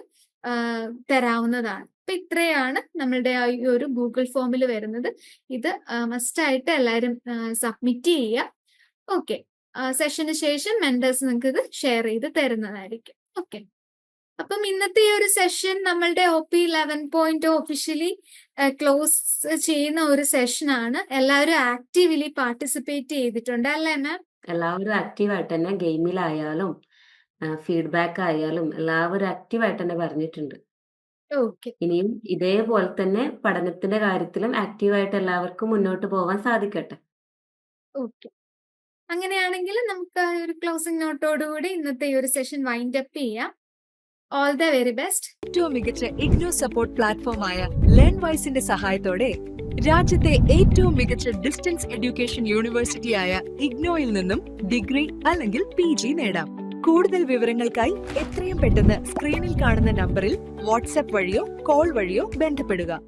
തരാവുന്നതാണ്. അപ്പൊ ഇത്രയാണ് നമ്മളുടെ ഈ ഒരു ഗൂഗിൾ ഫോമിൽ വരുന്നത്. ഇത് മസ്റ്റ് ആയിട്ട് എല്ലാവരും സബ്മിറ്റ് ചെയ്യുക. ഓക്കെ, സെഷന് ശേഷം മെന്റേഴ്സ് നിങ്ങൾക്ക് ഇത് ഷെയർ ചെയ്ത് തരുന്നതായിരിക്കും. ഓക്കെ, അപ്പം ഇന്നത്തെ ഈ ഒരു സെഷൻ നമ്മളുടെ OP 11.0 ഒഫീഷ്യലി ക്ലോസ് ചെയ്യുന്ന ഒരു സെഷനാണ്. എല്ലാവരും ആക്റ്റീവ്ലി പാർട്ടിസിപ്പേറ്റ് ചെയ്തിട്ടുണ്ട് അല്ലേ മാം? എല്ലാവരും ആക്റ്റീവായിട്ട് തന്നെ, ഗെയിമിലായാലും ഫീഡ്ബാക്ക് ആയാലും എല്ലാവരും ആക്റ്റീവായിട്ട് തന്നെ പറഞ്ഞിട്ടുണ്ട്. ഓക്കെ, ഇനിയും ഇതേപോലെ തന്നെ പഠനത്തിന്റെ കാര്യത്തിലും ആക്റ്റീവായിട്ട് എല്ലാവർക്കും മുന്നോട്ട് പോകാൻ സാധിക്കട്ടെ. ഓക്കെ. അങ്ങനെയാണെങ്കിൽ നമുക്ക് ഒരു ക്ലോസിംഗ് നോട്ടോടുകൂടി ഇന്നത്തെ ഈ ഒരു സെഷൻ വൈൻഡ് അപ്പ് ചെയ്യാം. All the very best. ഏറ്റവും മികച്ച ഇഗ്നോ സപ്പോർട്ട് പ്ലാറ്റ്ഫോമായ ലേൺവൈസിന്റെ സഹായത്തോടെ രാജ്യത്തെ ഏറ്റവും മികച്ച ഡിസ്റ്റൻസ് എഡ്യൂക്കേഷൻ യൂണിവേഴ്സിറ്റിയായ ഇഗ്നോയിൽ നിന്നും ഡിഗ്രി അല്ലെങ്കിൽ PG നേടാം. കൂടുതൽ വിവരങ്ങൾക്കായി എത്രയും പെട്ടെന്ന് സ്ക്രീനിൽ കാണുന്ന നമ്പറിൽ വാട്സ്ആപ്പ് വഴിയോ കോൾ വഴിയോ ബന്ധപ്പെടുക.